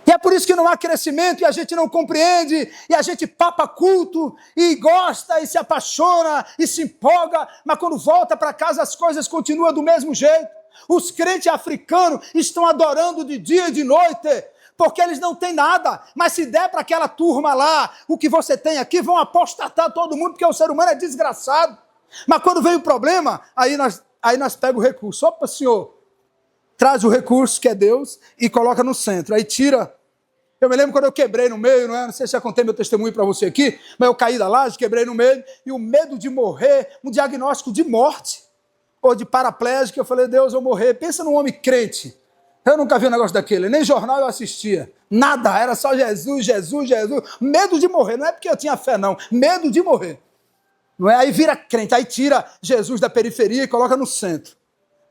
e é por isso que não há crescimento, e a gente não compreende, e a gente papa culto, e gosta, e se apaixona, e se empolga, mas quando volta para casa as coisas continuam do mesmo jeito. Os crentes africanos estão adorando de dia e de noite, porque eles não têm nada, mas se der para aquela turma lá, o que você tem aqui, vão apostatar todo mundo, porque o ser humano é desgraçado. Mas quando vem o problema, aí nós pegamos o recurso. Opa, Senhor, traz o recurso, que é Deus, e coloca no centro. Aí tira. Eu me lembro quando eu quebrei no meio, não sei se já contei meu testemunho para você aqui, mas eu caí da laje, quebrei no meio, e o medo de morrer, um diagnóstico de morte, ou de paraplégico, eu falei: Deus, eu vou morrer. Pensa num homem crente. Eu nunca vi um negócio daquele, nem jornal eu assistia. Nada, era só Jesus, Jesus, Jesus. Medo de morrer, não é porque eu tinha fé, não. Medo de morrer. Não é? Aí vira crente, aí tira Jesus da periferia e coloca no centro.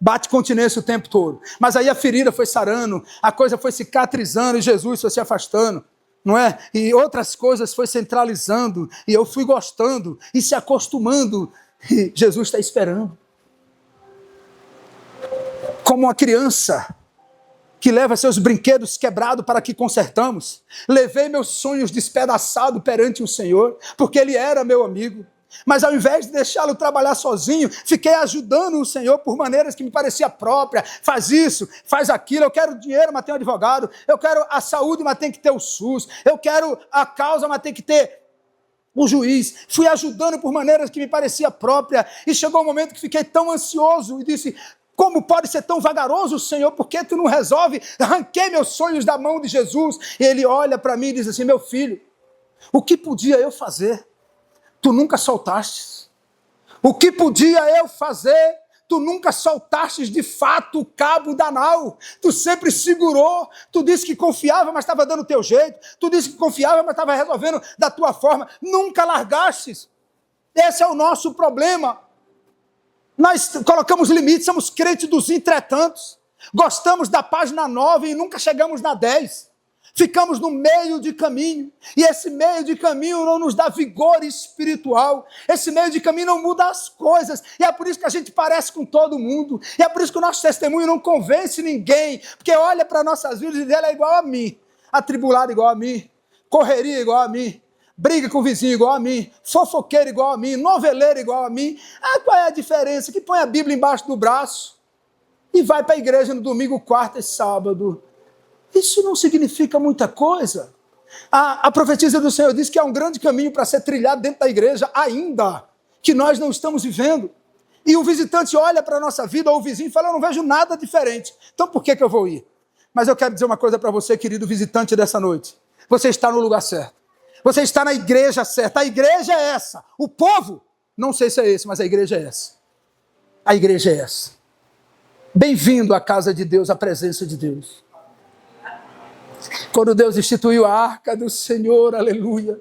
Bate continência o tempo todo. Mas aí a ferida foi sarando, a coisa foi cicatrizando e Jesus foi se afastando, não é? E outras coisas foi centralizando e eu fui gostando e se acostumando. E Jesus está esperando. Como uma criança que leva seus brinquedos quebrados para que consertamos. Levei meus sonhos despedaçados perante o Senhor, porque Ele era meu amigo. Mas ao invés de deixá-lo trabalhar sozinho, fiquei ajudando o Senhor por maneiras que me parecia própria. Faz isso, faz aquilo, eu quero dinheiro, mas tem um advogado. Eu quero a saúde, mas tem que ter o SUS. Eu quero a causa, mas tem que ter o juiz, fui ajudando por maneiras que me parecia própria, e chegou um momento que fiquei tão ansioso e disse: como pode ser tão vagaroso, Senhor? Por que tu não resolve? Arranquei meus sonhos da mão de Jesus. E ele olha para mim e diz assim: meu filho, o que podia eu fazer? Tu nunca soltastes. O que podia eu fazer? Tu nunca soltastes de fato o cabo da nau. Tu sempre segurou. Tu disse que confiava, mas estava dando o teu jeito. Tu disse que confiava, mas estava resolvendo da tua forma. Nunca largastes. Esse é o nosso problema. Nós colocamos limites, somos crentes dos entretantos. Gostamos da página 9 e nunca chegamos na 10. Ficamos no meio de caminho, e esse meio de caminho não nos dá vigor espiritual, esse meio de caminho não muda as coisas, e é por isso que a gente parece com todo mundo, e é por isso que o nosso testemunho não convence ninguém, porque olha para nossas vidas e dela é igual a mim, atribulado igual a mim, correria igual a mim, briga com o vizinho igual a mim, fofoqueiro igual a mim, noveleiro igual a mim. Qual é a diferença? Que põe a Bíblia embaixo do braço e vai para a igreja no domingo, quarta e sábado. Isso não significa muita coisa. A profetisa do Senhor diz que há um grande caminho para ser trilhado dentro da igreja ainda, que nós não estamos vivendo. E o visitante olha para a nossa vida, ou o vizinho, e fala: eu não vejo nada diferente. Então por que eu vou ir? Mas eu quero dizer uma coisa para você, querido visitante dessa noite. Você está no lugar certo. Você está na igreja certa. A igreja é essa. O povo, não sei se é esse, mas a igreja é essa. A igreja é essa. Bem-vindo à casa de Deus, à presença de Deus. Quando Deus instituiu a arca do Senhor, aleluia,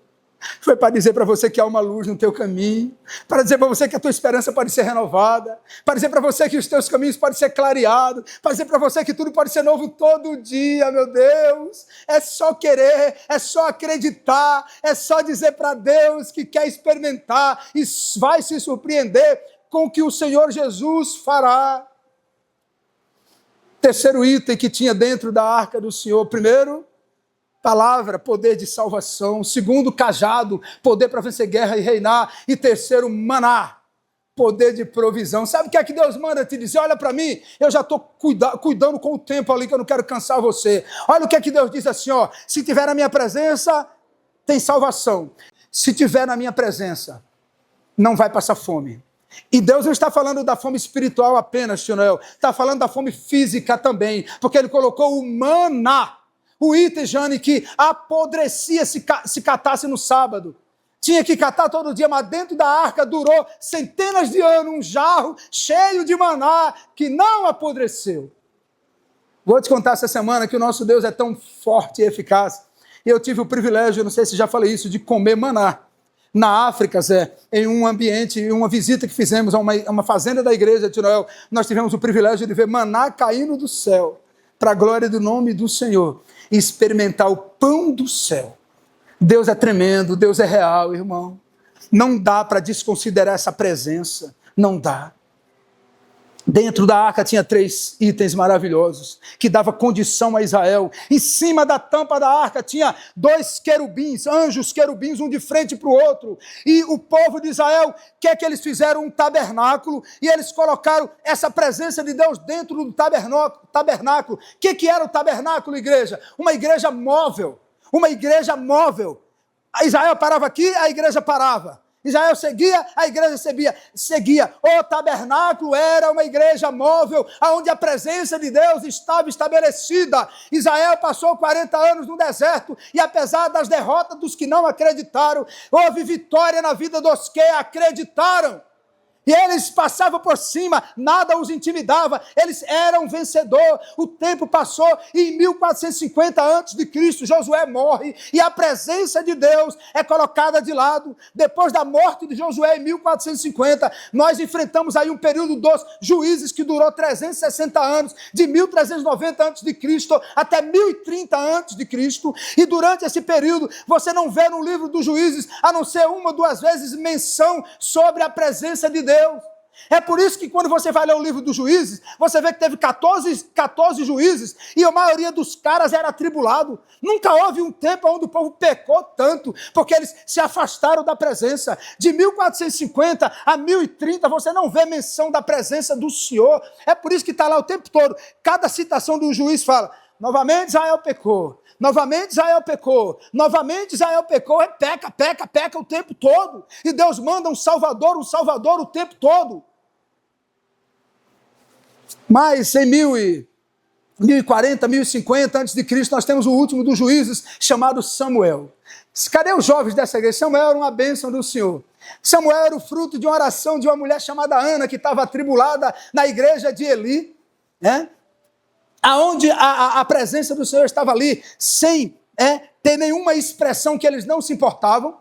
foi para dizer para você que há uma luz no teu caminho, para dizer para você que a tua esperança pode ser renovada, para dizer para você que os teus caminhos podem ser clareados, para dizer para você que tudo pode ser novo todo dia, meu Deus. É só querer, é só acreditar, é só dizer para Deus que quer experimentar e vai se surpreender com o que o Senhor Jesus fará. Terceiro item que tinha dentro da arca do Senhor: primeiro, palavra, poder de salvação. Segundo, cajado, poder para vencer guerra e reinar. E terceiro, maná, poder de provisão. Sabe o que é que Deus manda te dizer? Olha para mim, eu já estou cuidando com o tempo ali, que eu não quero cansar você. Olha o que é que Deus diz assim, ó: se tiver na minha presença, tem salvação. Se tiver na minha presença, não vai passar fome. E Deus não está falando da fome espiritual apenas, tio Noel, está falando da fome física também, porque Ele colocou o maná, o item, Jane, que apodrecia se catasse no sábado. Tinha que catar todo dia, mas dentro da arca durou centenas de anos, um jarro cheio de maná que não apodreceu. Vou te contar essa semana que o nosso Deus é tão forte e eficaz. E eu tive o privilégio, não sei se já falei isso, de comer maná. Na África, Zé, em um ambiente, em uma visita que fizemos a uma fazenda da igreja de Noel, nós tivemos o privilégio de ver maná caindo do céu, para a glória do nome do Senhor, e experimentar o pão do céu. Deus é tremendo, Deus é real, irmão. Não dá para desconsiderar essa presença, não dá. Dentro da arca tinha 3 itens maravilhosos, que dava condição a Israel. Em cima da tampa da arca tinha 2 querubins, anjos querubins, um de frente para o outro. E o povo de Israel, o que é que eles fizeram? Um tabernáculo, e eles colocaram essa presença de Deus dentro do tabernáculo. O que era o tabernáculo, igreja? Uma igreja móvel, uma igreja móvel. A Israel parava aqui, a igreja parava. Israel seguia, a igreja seguia. O tabernáculo era uma igreja móvel, onde a presença de Deus estava estabelecida. Israel passou 40 anos no deserto, e apesar das derrotas dos que não acreditaram, houve vitória na vida dos que acreditaram. E eles passavam por cima, nada os intimidava, eles eram vencedores. O tempo passou e em 1450 a.C., Josué morre e a presença de Deus é colocada de lado. Depois da morte de Josué em 1450, nós enfrentamos aí um período dos juízes que durou 360 anos, de 1390 a.C. até 1030 a.C. E durante esse período, você não vê no livro dos juízes, a não ser 1 ou 2 vezes, menção sobre a presença de Deus. É por isso que quando você vai ler o livro dos juízes, você vê que teve 14 juízes, e a maioria dos caras era atribulado. Nunca houve um tempo onde o povo pecou tanto, porque eles se afastaram da presença. De 1450 a 1030, você não vê menção da presença do Senhor. É por isso que está lá o tempo todo. Cada citação do juiz fala: Novamente Israel pecou. Novamente Israel pecou. Novamente Israel pecou. Peca o tempo todo. E Deus manda um Salvador o tempo todo. Mas em 1040, 1050 a.C., nós temos o último dos juízes, chamado Samuel. Cadê os jovens dessa igreja? Samuel era uma bênção do Senhor. Samuel era o fruto de uma oração de uma mulher chamada Ana, que estava atribulada na igreja de Eli, né? Aonde a presença do Senhor estava ali, sem ter nenhuma expressão que eles não se importavam.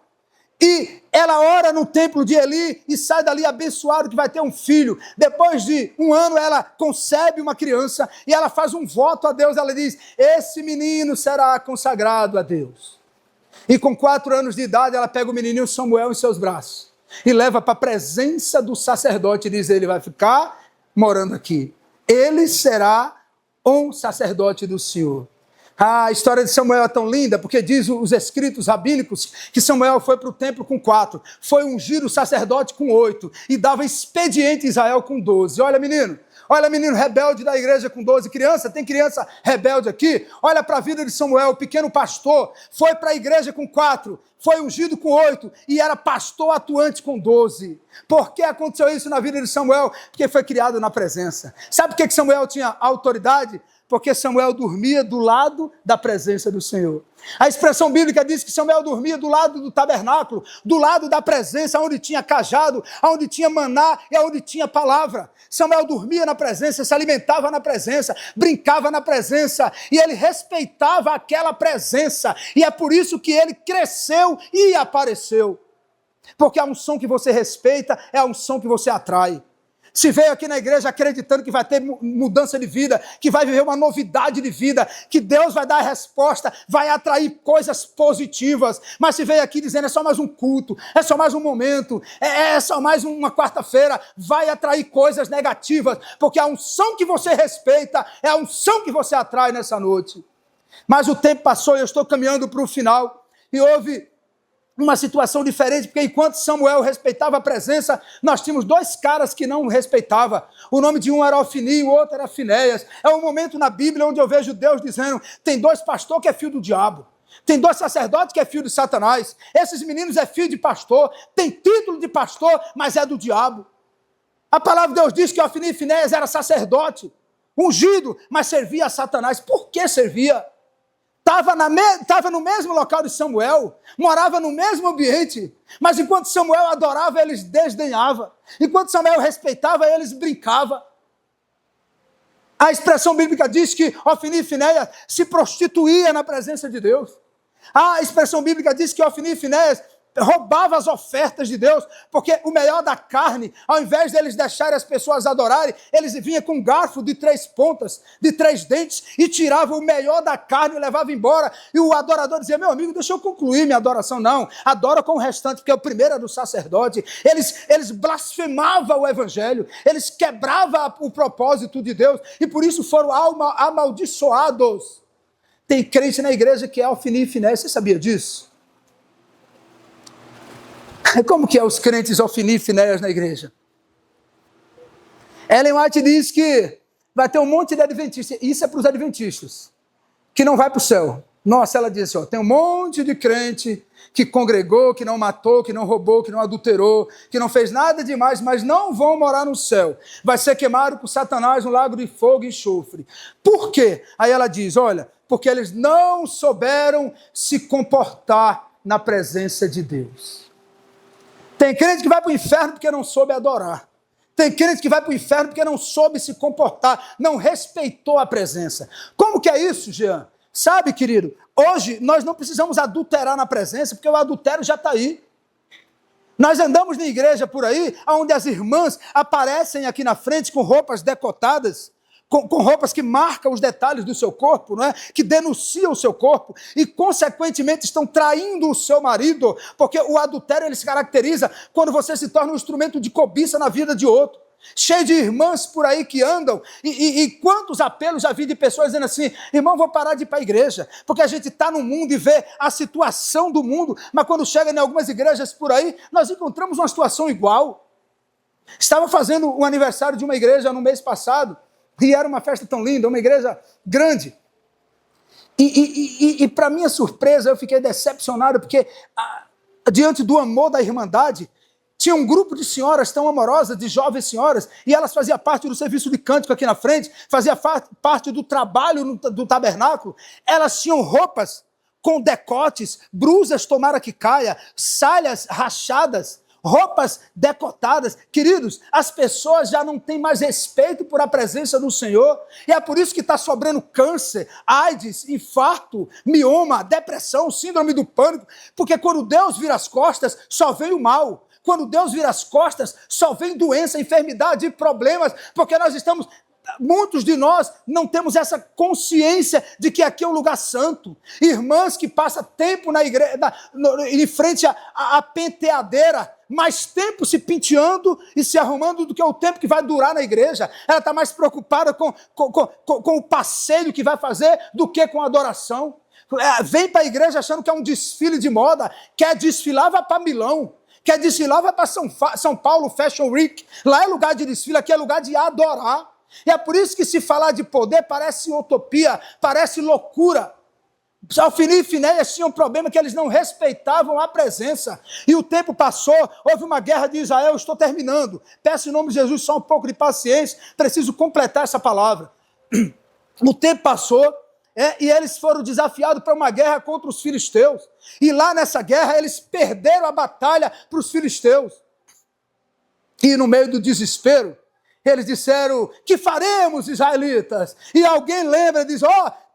E ela ora no templo de Eli e sai dali abençoada que vai ter um filho. Depois de um ano ela concebe uma criança e ela faz um voto a Deus. Ela diz, esse menino será consagrado a Deus. E com 4 anos de idade ela pega o menininho Samuel em seus braços e leva para a presença do sacerdote e diz, ele vai ficar morando aqui. Ele será um sacerdote do Senhor. A história de Samuel é tão linda, porque diz os escritos rabínicos que Samuel foi para o templo com 4, foi ungir o sacerdote com 8, e dava expediente a Israel com 12. Olha menino rebelde da igreja com 12 crianças, tem criança rebelde aqui? Olha para a vida de Samuel, o pequeno pastor, foi para a igreja com 4, foi ungido com 8, e era pastor atuante com 12. Por que aconteceu isso na vida de Samuel? Porque foi criado na presença. Sabe por que Samuel tinha autoridade? Porque Samuel dormia do lado da presença do Senhor. A expressão bíblica diz que Samuel dormia do lado do tabernáculo, do lado da presença, onde tinha cajado, onde tinha maná e onde tinha palavra. Samuel dormia na presença, se alimentava na presença, brincava na presença, e ele respeitava aquela presença. E é por isso que ele cresceu e apareceu. Porque a unção que você respeita é a unção que você atrai. Se veio aqui na igreja acreditando que vai ter mudança de vida, que vai viver uma novidade de vida, que Deus vai dar a resposta, vai atrair coisas positivas, mas se veio aqui dizendo é só mais um culto, é só mais um momento, é só mais uma quarta-feira, vai atrair coisas negativas, porque a unção que você respeita é a unção que você atrai nessa noite. Mas o tempo passou e eu estou caminhando para o final, e houve uma situação diferente, porque enquanto Samuel respeitava a presença, nós tínhamos 2 caras que não respeitavam. O nome de um era Ofni e o outro era Finéias. É um momento na Bíblia onde eu vejo Deus dizendo, tem 2 pastores que é filho do diabo, tem 2 sacerdotes que é filho de Satanás, esses meninos é filho de pastor, tem título de pastor, mas é do diabo. A palavra de Deus diz que Ofni e Finéias era sacerdote, ungido, mas servia a Satanás. Por que servia? Estava no mesmo local de Samuel, morava no mesmo ambiente, mas enquanto Samuel adorava, eles desdenhavam. Enquanto Samuel respeitava, eles brincavam. A expressão bíblica diz que Ofni e Finéias se prostituía na presença de Deus. A expressão bíblica diz que Ofni e Finéias roubava as ofertas de Deus, porque o melhor da carne, ao invés deles deixarem as pessoas adorarem, eles vinham com um garfo de 3 pontas, de 3 dentes, e tiravam o melhor da carne e levavam embora, e o adorador dizia, meu amigo, deixa eu concluir minha adoração. Não, adora com o restante, porque o primeiro era do sacerdote. Eles blasfemavam o evangelho, eles quebravam o propósito de Deus, e por isso foram amaldiçoados. Tem crente na igreja que é Ofni e Finéias, você sabia disso? Como que é os crentes Ofni e Finéias na igreja? Ellen White diz que vai ter um monte de adventistas, isso é para os adventistas, que não vai para o céu. Nossa, ela diz assim, tem um monte de crente que congregou, que não matou, que não roubou, que não adulterou, que não fez nada demais, mas não vão morar no céu. Vai ser queimado por Satanás no lago de fogo e enxofre. Por quê? Aí ela diz, olha, porque eles não souberam se comportar na presença de Deus. Tem crente que vai para o inferno porque não soube adorar. Tem crente que vai para o inferno porque não soube se comportar, não respeitou a presença. Como que é isso, Jean? Sabe, querido, hoje nós não precisamos adulterar na presença, porque o adultério já está aí. Nós andamos na igreja por aí, onde as irmãs aparecem aqui na frente com roupas decotadas, com roupas que marcam os detalhes do seu corpo, não é? Que denunciam o seu corpo e, consequentemente, estão traindo o seu marido, porque o adultério ele se caracteriza quando você se torna um instrumento de cobiça na vida de outro. Cheio de irmãs por aí que andam, e quantos apelos já vi de pessoas dizendo assim, irmão, vou parar de ir para a igreja, porque a gente está no mundo e vê a situação do mundo, mas quando chega em algumas igrejas por aí, nós encontramos uma situação igual. Estava fazendo um aniversário de uma igreja no mês passado, e era uma festa tão linda, uma igreja grande. E para minha surpresa, eu fiquei decepcionado, porque diante do amor da Irmandade, tinha um grupo de senhoras tão amorosas, de jovens senhoras, e elas faziam parte do serviço de cântico aqui na frente, fazia parte do trabalho do tabernáculo. Elas tinham roupas com decotes, brusas tomara que caia, saias rachadas, roupas decotadas. Queridos, as pessoas já não têm mais respeito por a presença do Senhor, e é por isso que está sobrando câncer, AIDS, infarto, mioma, depressão, síndrome do pânico, porque quando Deus vira as costas, só vem o mal. Quando Deus vira as costas, só vem doença, enfermidade e problemas, porque muitos de nós não temos essa consciência de que aqui é um lugar santo. Irmãs que passam tempo na igreja, em frente à penteadeira, mais tempo se penteando e se arrumando do que o tempo que vai durar na igreja. Ela está mais preocupada com o passeio que vai fazer do que com a adoração. Vem para a igreja achando que é um desfile de moda, quer desfilar, vai para Milão. Quer desfilar, vai para São Paulo, Fashion Week. Lá é lugar de desfile, aqui é lugar de adorar. E é por isso que se falar de poder parece utopia, parece loucura. Ofni e Finéias tinham um problema que eles não respeitavam a presença. E o tempo passou, houve uma guerra de Israel, estou terminando. Peço em nome de Jesus só um pouco de paciência, preciso completar essa palavra. O tempo passou, e eles foram desafiados para uma guerra contra os filisteus. E lá nessa guerra eles perderam a batalha para os filisteus. E no meio do desespero, eles disseram: que faremos, israelitas? E alguém lembra e diz: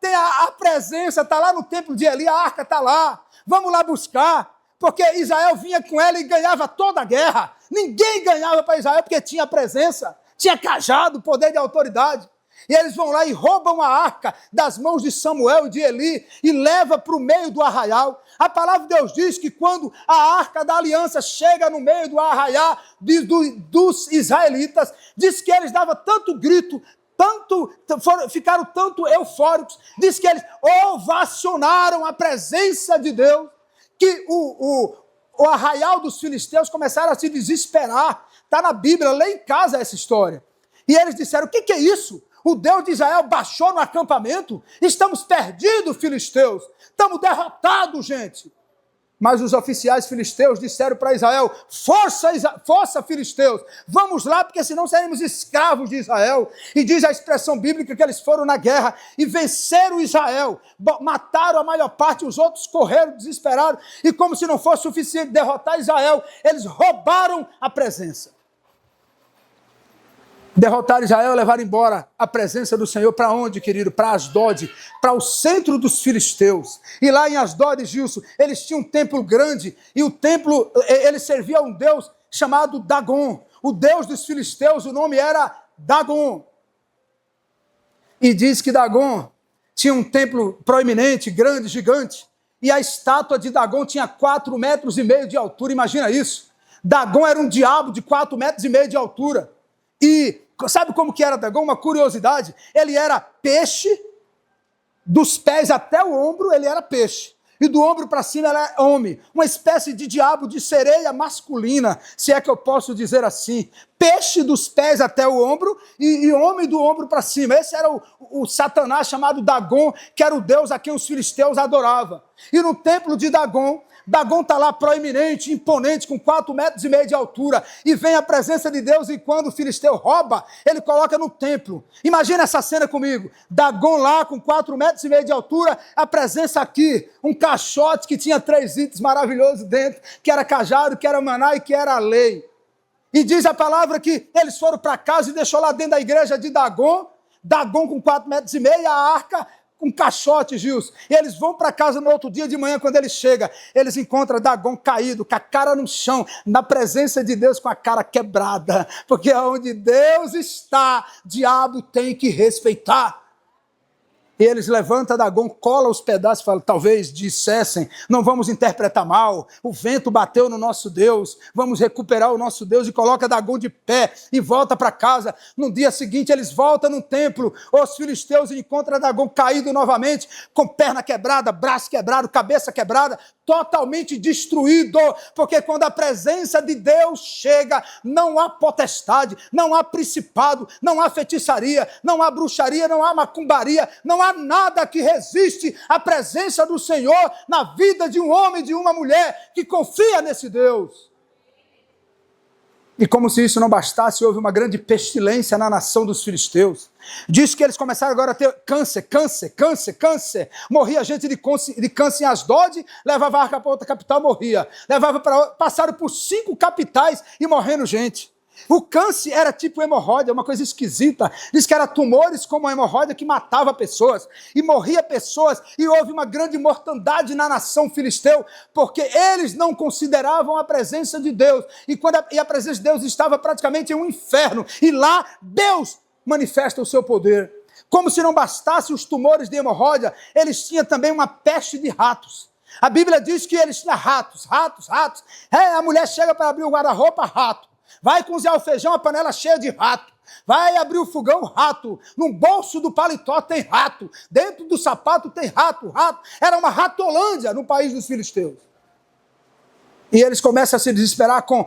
tem a presença, está lá no templo de Eli, a arca está lá, vamos lá buscar. Porque Israel vinha com ela e ganhava toda a guerra. Ninguém ganhava para Israel porque tinha presença, tinha cajado, poder de autoridade. E eles vão lá e roubam a arca das mãos de Samuel e de Eli e levam para o meio do arraial. A palavra de Deus diz que quando a arca da aliança chega no meio do arraial dos israelitas, diz que eles davam tanto grito, ficaram tanto eufóricos, diz que eles ovacionaram a presença de Deus, que o arraial dos filisteus começaram a se desesperar. Está na Bíblia, lê em casa essa história. E eles disseram: o que é isso? O Deus de Israel baixou no acampamento? Estamos perdidos, filisteus. Estamos derrotados, gente. Mas os oficiais filisteus disseram para Israel: força, filisteus, vamos lá, porque senão seremos escravos de Israel. E diz a expressão bíblica que eles foram na guerra e venceram Israel, mataram a maior parte, os outros correram desesperados, e como se não fosse suficiente derrotar Israel, eles roubaram a presença. Derrotaram Israel, levaram embora a presença do Senhor para onde, querido? Para Asdod, para o centro dos filisteus. E lá em Asdod, Gilson, eles tinham um templo grande, e o templo, ele servia a um deus chamado Dagon. O deus dos filisteus, o nome era Dagon. E diz que Dagon tinha um templo proeminente, grande, gigante, e a estátua de Dagon tinha 4,5 metros de altura. Imagina isso. Dagon era um diabo de 4,5 metros de altura. E sabe como que era Dagon? Uma curiosidade: ele era peixe, dos pés até o ombro ele era peixe, e do ombro para cima ele era homem, uma espécie de diabo de sereia masculina, se é que eu posso dizer assim. Peixe dos pés até o ombro e homem do ombro para cima. Esse era o Satanás chamado Dagon, que era o deus a quem os filisteus adoravam. E no templo de Dagon está lá proeminente, imponente, com 4,5 metros de altura, e vem a presença de Deus, e quando o filisteu rouba, ele coloca no templo. Imagina essa cena comigo: Dagon lá com 4,5 metros de altura, a presença aqui, um caixote que tinha 3 itens maravilhosos dentro, que era cajado, que era maná e que era a lei. E diz a palavra que eles foram para casa e deixou lá dentro da igreja de Dagon com 4,5 metros, a arca, um caixote, Gilson. E eles vão para casa no outro dia de manhã, quando eles chegam, eles encontram Dagon caído, com a cara no chão, na presença de Deus, com a cara quebrada. Porque onde Deus está, diabo tem que respeitar. E eles levantam Dagon, colam os pedaços e falam: talvez dissessem, não vamos interpretar mal, o vento bateu no nosso Deus, vamos recuperar o nosso Deus. E coloca Dagon de pé e volta para casa. No dia seguinte eles voltam no templo, os filisteus encontram Dagon caído novamente, com perna quebrada, braço quebrado, cabeça quebrada, totalmente destruído, porque quando a presença de Deus chega, não há potestade, não há principado, não há feitiçaria, não há bruxaria, não há macumbaria, não há nada que resiste à presença do Senhor na vida de um homem e de uma mulher que confia nesse Deus. E como se isso não bastasse, houve uma grande pestilência na nação dos filisteus. Diz que eles começaram agora a ter câncer. Morria gente de câncer em Asdod, levava a arca para outra capital, morria. Passaram por 5 capitais e morrendo gente. O câncer era tipo hemorroida, uma coisa esquisita. Diz que era tumores como a hemorroida que matava pessoas e morria pessoas, e houve uma grande mortandade na nação filisteu, porque eles não consideravam a presença de Deus, e a presença de Deus estava praticamente em um inferno, e lá Deus manifesta o seu poder. Como se não bastasse os tumores de hemorroida, eles tinham também uma peste de ratos. A Bíblia diz que eles tinham ratos. A mulher chega para abrir o guarda-roupa, rato. Vai cozinhar o feijão, a panela cheia de rato. Vai abrir o fogão, rato. No bolso do paletó tem rato. Dentro do sapato tem rato. Era uma ratolândia no país dos filisteus. E eles começam a se desesperar com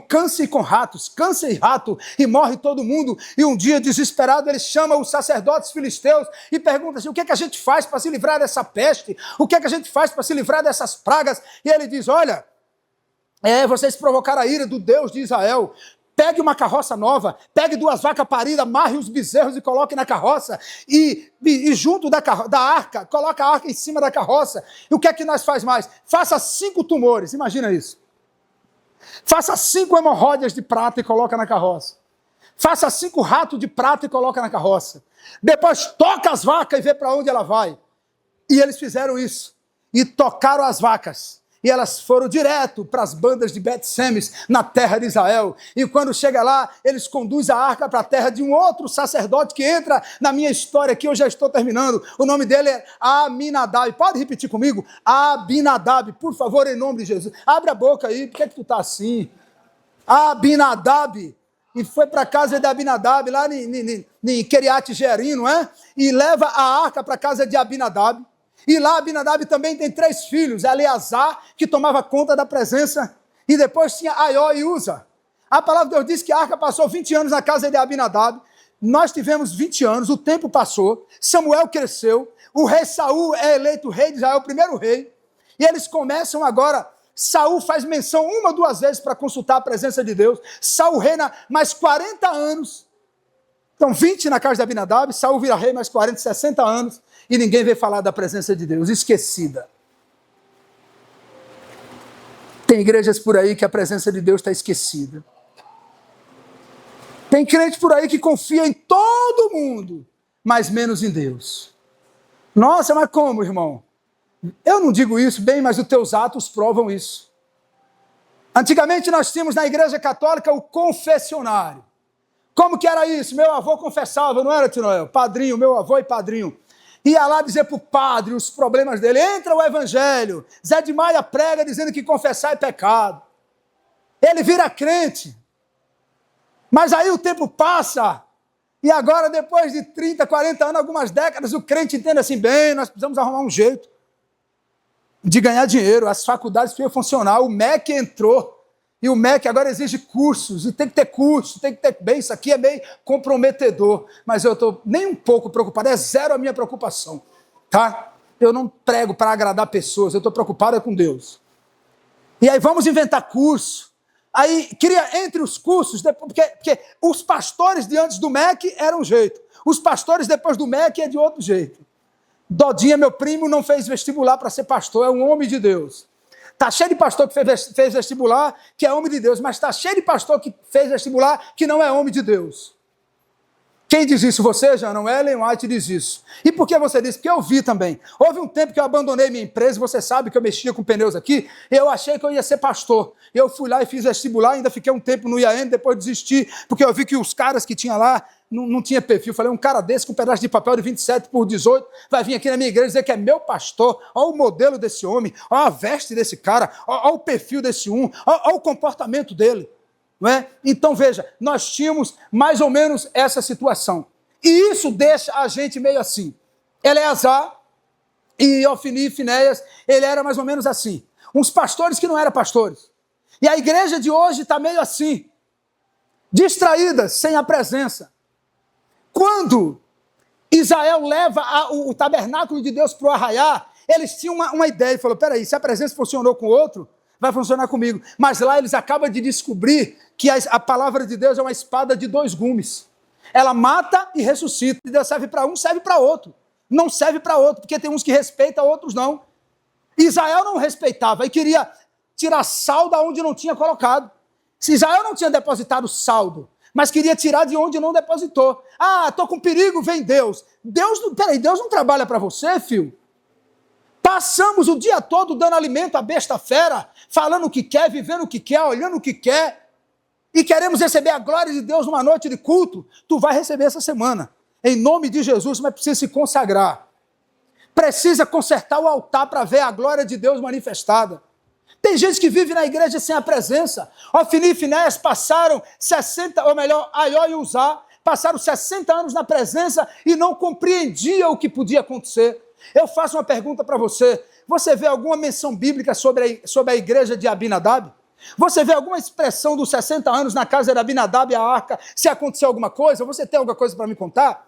câncer e com ratos. Câncer e rato. E morre todo mundo. E um dia, desesperado, eles chamam os sacerdotes filisteus e perguntam assim: o que é que a gente faz para se livrar dessa peste? O que é que a gente faz para se livrar dessas pragas? E ele diz: olha, vocês provocaram a ira do Deus de Israel. Pegue uma carroça nova, pegue 2 vacas paridas, amarre os bezerros e coloque na carroça, e junto da arca, coloca a arca em cima da carroça. E o que é que nós faz mais? Faça 5 tumores, imagina isso. Faça 5 hemorroidas de prata e coloca na carroça. Faça 5 ratos de prata e coloca na carroça. Depois toca as vacas e vê para onde ela vai. E eles fizeram isso, e tocaram as vacas. E elas foram direto para as bandas de Bet-Semes, na terra de Israel. E quando chega lá, eles conduzem a arca para a terra de um outro sacerdote que entra na minha história aqui, eu já estou terminando. O nome dele é Aminadab. Pode repetir comigo? Abinadab, por favor, em nome de Jesus. Abre a boca aí, por que tu está assim? Abinadab. E foi para a casa de Abinadab, lá em Kiriat Jearim, não é? E leva a arca para a casa de Abinadab. E lá Abinadab também tem 3 filhos, Eleazar, que tomava conta da presença, e depois tinha Aió e Uza. A palavra de Deus diz que a arca passou 20 anos na casa de Abinadab, nós tivemos 20 anos, o tempo passou, Samuel cresceu, o rei Saul é eleito rei de Israel, o primeiro rei, e eles começam agora, Saul faz menção 1 ou 2 vezes para consultar a presença de Deus, Saul reina mais 40 anos, então 20 na casa de Abinadab, Saul vira rei mais 40, 60 anos, e ninguém veio falar da presença de Deus, esquecida. Tem igrejas por aí que a presença de Deus está esquecida. Tem crente por aí que confia em todo mundo, mas menos em Deus. Nossa, mas como, irmão? Eu não digo isso bem, mas os teus atos provam isso. Antigamente nós tínhamos na igreja católica o confessionário. Como que era isso? Meu avô confessava, não era, Tio Noel? Padrinho, meu avô e padrinho. Ia lá dizer para o padre os problemas dele. Entra o evangelho. Zé de Maia prega dizendo que confessar é pecado. Ele vira crente. Mas aí o tempo passa. E agora, depois de 30, 40 anos, algumas décadas, o crente entende assim: bem, nós precisamos arrumar um jeito de ganhar dinheiro. As faculdades precisam funcionar. O MEC entrou. E o MEC agora exige cursos, e tem que ter curso, tem que ter... Bem, isso aqui é meio comprometedor, mas eu estou nem um pouco preocupado, é 0 a minha preocupação, tá? Eu não prego para agradar pessoas, eu estou preocupado com Deus. E aí vamos inventar curso. Aí cria entre os cursos, porque os pastores de antes do MEC eram um jeito, os pastores depois do MEC é de outro jeito. Dodinha, meu primo, não fez vestibular para ser pastor, é um homem de Deus. Está cheio de pastor que fez vestibular, que é homem de Deus, mas está cheio de pastor que fez vestibular, que não é homem de Deus. Quem diz isso? Você, Janão? Ellen White diz isso. E por que você diz? Porque eu vi também. Houve um tempo que eu abandonei minha empresa, você sabe que eu mexia com pneus aqui, eu achei que eu ia ser pastor. Eu fui lá e fiz vestibular, ainda fiquei um tempo no IAN, depois desisti, porque eu vi que os caras que tinha lá não tinha perfil. Falei, um cara desse com um pedaço de papel de 27 por 18 vai vir aqui na minha igreja dizer que é meu pastor. Olha o modelo desse homem, olha a veste desse cara, olha o perfil desse olha o comportamento dele. Não é? Então veja, nós tínhamos mais ou menos essa situação. E isso deixa a gente meio assim. Eleazar e Ofni e Finéias, ele era mais ou menos assim. Uns pastores que não eram pastores. E a igreja de hoje está meio assim. Distraída, sem a presença. Quando Israel leva o tabernáculo de Deus para o arraiá. Eles tinham uma ideia, ele falou, peraí, se a presença funcionou com o outro, vai funcionar comigo. Mas lá eles acabam de descobrir que a palavra de Deus é uma espada de 2 gumes. Ela mata e ressuscita. E Deus serve para um, serve para outro. Não serve para outro, porque tem uns que respeitam, outros não. Israel não respeitava e queria tirar saldo onde não tinha colocado. Se Israel não tinha depositado saldo, mas queria tirar de onde não depositou. Ah, estou com perigo, vem Deus. Deus não trabalha para você, filho. Passamos o dia todo dando alimento à besta fera, falando o que quer, vivendo o que quer, olhando o que quer, e queremos receber a glória de Deus numa noite de culto. Tu vai receber essa semana, em nome de Jesus, mas precisa se consagrar. Precisa consertar o altar para ver a glória de Deus manifestada. Tem gente que vive na igreja sem a presença. Ofni e Finéias passaram 60, ou melhor, Aió e Uzá, passaram 60 anos na presença e não compreendia o que podia acontecer. Eu faço uma pergunta para você. Você vê alguma menção bíblica sobre a igreja de Abinadab? Você vê alguma expressão dos 60 anos na casa de Abinadab e a arca, se aconteceu alguma coisa? Você tem alguma coisa para me contar?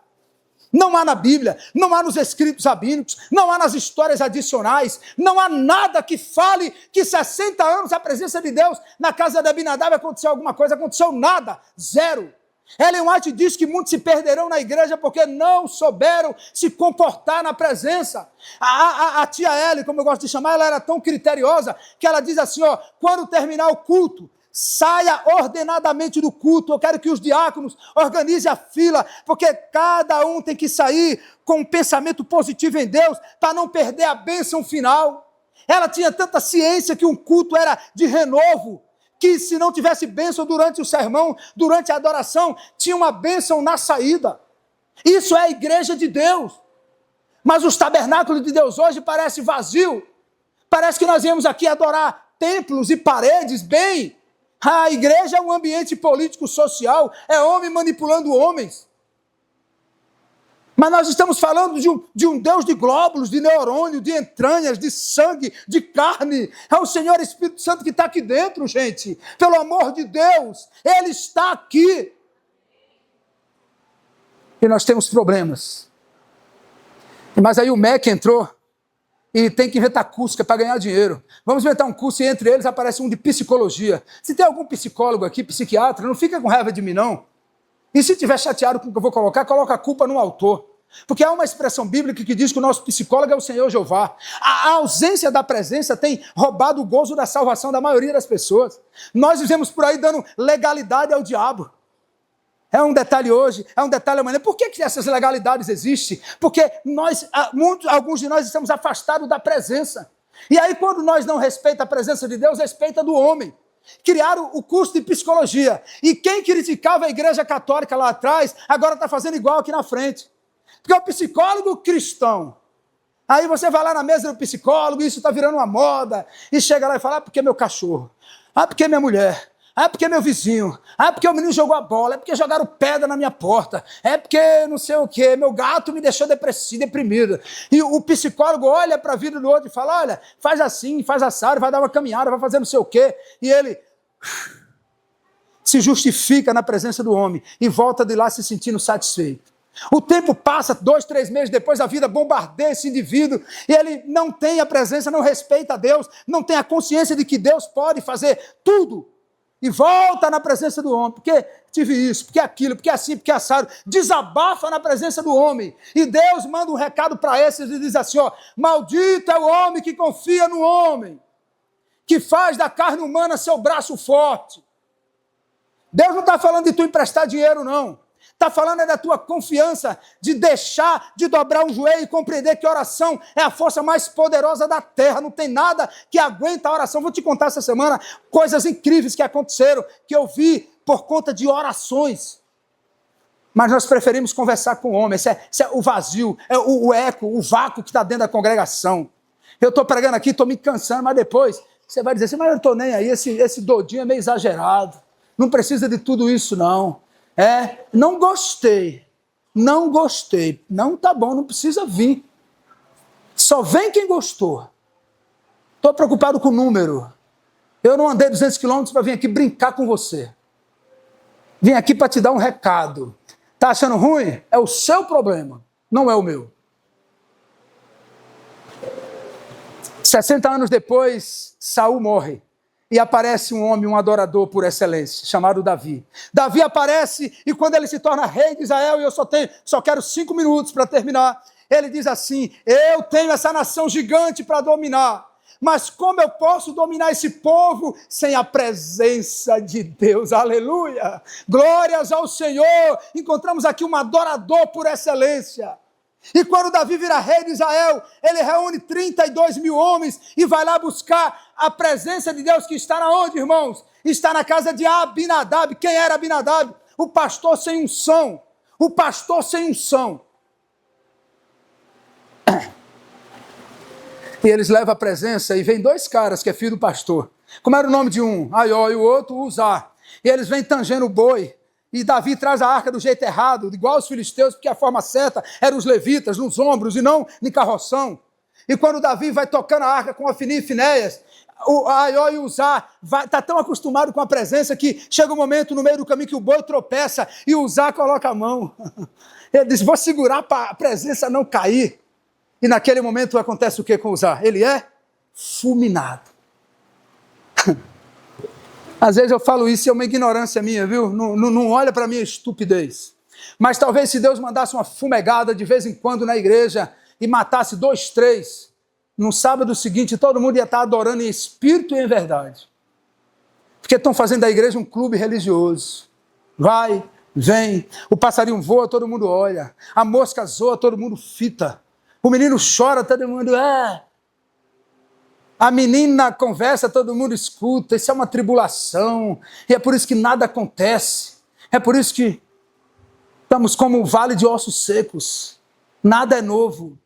Não há na Bíblia, não há nos escritos rabínicos, não há nas histórias adicionais, não há nada que fale que 60 anos a presença de Deus na casa de Abinadab aconteceu alguma coisa, aconteceu nada, zero. Ellen White diz que muitos se perderão na igreja porque não souberam se comportar na presença. A tia Ellen, como eu gosto de chamar, ela era tão criteriosa que ela diz assim, ó, quando terminar o culto, saia ordenadamente do culto. Eu quero que os diáconos organizem a fila, porque cada um tem que sair com um pensamento positivo em Deus para não perder a bênção final. Ela tinha tanta ciência que um culto era de renovo, que se não tivesse bênção durante o sermão, durante a adoração, tinha uma bênção na saída. Isso é a igreja de Deus. Mas os tabernáculos de Deus hoje parecem vazios. Parece que nós viemos aqui adorar templos e paredes, bem. A igreja é um ambiente político-social, é homem manipulando homens. Mas nós estamos falando de um Deus de glóbulos, de neurônio, de entranhas, de sangue, de carne. É o Senhor Espírito Santo que está aqui dentro, gente. Pelo amor de Deus, Ele está aqui. E nós temos problemas. Mas aí o MEC entrou e tem que inventar curso para ganhar dinheiro. Vamos inventar um curso e entre eles aparece um de psicologia. Se tem algum psicólogo aqui, psiquiatra, não fica com raiva de mim, não. E se estiver chateado com o que eu vou colocar, coloca a culpa no autor. Porque há uma expressão bíblica que diz que o nosso psicólogo é o Senhor Jeová. A ausência da presença tem roubado o gozo da salvação da maioria das pessoas. Nós vivemos por aí dando legalidade ao diabo. É um detalhe hoje, é um detalhe amanhã. Por que essas legalidades existem? Porque alguns de nós estamos afastados da presença. E aí quando nós não respeitamos a presença de Deus, respeita do homem. Criaram o curso de psicologia. E quem criticava a igreja católica lá atrás, agora está fazendo igual aqui na frente. Porque é o psicólogo cristão. Aí você vai lá na mesa do psicólogo, isso está virando uma moda, e chega lá e fala, porque meu cachorro, porque minha mulher, porque meu vizinho, porque o menino jogou a bola, porque jogaram pedra na minha porta, porque não sei o quê, meu gato me deixou deprimido. E o psicólogo olha para a vida do outro e fala, olha, faz assim, faz assado, vai dar uma caminhada, vai fazer não sei o quê. E ele se justifica na presença do homem e volta de lá se sentindo satisfeito. O tempo passa, 2, 3 meses depois, a vida bombardeia esse indivíduo e ele não tem a presença, não respeita a Deus, não tem a consciência de que Deus pode fazer tudo. E volta na presença do homem, porque tive isso, porque aquilo, porque assim, porque assado, desabafa na presença do homem. E Deus manda um recado para esses e diz assim, ó, maldito é o homem que confia no homem, que faz da carne humana seu braço forte. Deus não está falando de tu emprestar dinheiro, não. Está falando é da tua confiança, de deixar, de dobrar um joelho e compreender que a oração é a força mais poderosa da terra. Não tem nada que aguenta a oração. Vou te contar essa semana coisas incríveis que aconteceram, que eu vi por conta de orações. Mas nós preferimos conversar com o homem. Esse é o vazio, é o eco, o vácuo que está dentro da congregação. Eu estou pregando aqui, estou me cansando, mas depois você vai dizer assim, mas eu não estou nem aí, esse dodinho é meio exagerado. Não precisa de tudo isso, não. Não gostei, não tá bom, não precisa vir. Só vem quem gostou. Estou preocupado com o número. Eu não andei 200 quilômetros para vir aqui brincar com você. Vim aqui para te dar um recado. Tá achando ruim? É o seu problema. não é o meu. 60 anos depois, Saul morre. E aparece um homem, um adorador por excelência, chamado Davi. Davi aparece e quando ele se torna rei de Israel, e eu só quero 5 minutos para terminar, ele diz assim: eu tenho essa nação gigante para dominar, mas como eu posso dominar esse povo sem a presença de Deus? Aleluia! Glórias ao Senhor! Encontramos aqui um adorador por excelência. E quando Davi vira rei de Israel, ele reúne 32 mil homens e vai lá buscar a presença de Deus, que está na onde, irmãos? Está na casa de Abinadab. Quem era Abinadab? O pastor sem unção. O pastor sem unção. E eles levam a presença e vem 2 caras que é filho do pastor. Como era o nome de um? Aió, e o outro, Uzá. E eles vêm tangendo o boi. E Davi traz a arca do jeito errado, igual os filisteus, porque a forma certa era os levitas, nos ombros e não em carroção. E quando Davi vai tocando a arca com Ofni e Finéias, o Aió e o Uzá está tão acostumado com a presença que chega um momento no meio do caminho que o boi tropeça e o Uzá coloca a mão. Ele diz: vou segurar para a presença não cair. E naquele momento acontece o que com o Uzá? Ele é fulminado. Às vezes eu falo isso, é uma ignorância minha, viu? Não olha para a minha estupidez. Mas talvez se Deus mandasse uma fumegada de vez em quando na igreja e matasse 2, 3, no sábado seguinte todo mundo ia estar adorando em espírito e em verdade. Porque estão fazendo da igreja um clube religioso. Vai, vem, o passarinho voa, todo mundo olha. A mosca zoa, todo mundo fita. O menino chora, todo mundo... A menina conversa, todo mundo escuta. Isso é uma tribulação. E é por isso que nada acontece. É por isso que estamos como um vale de ossos secos. Nada é novo.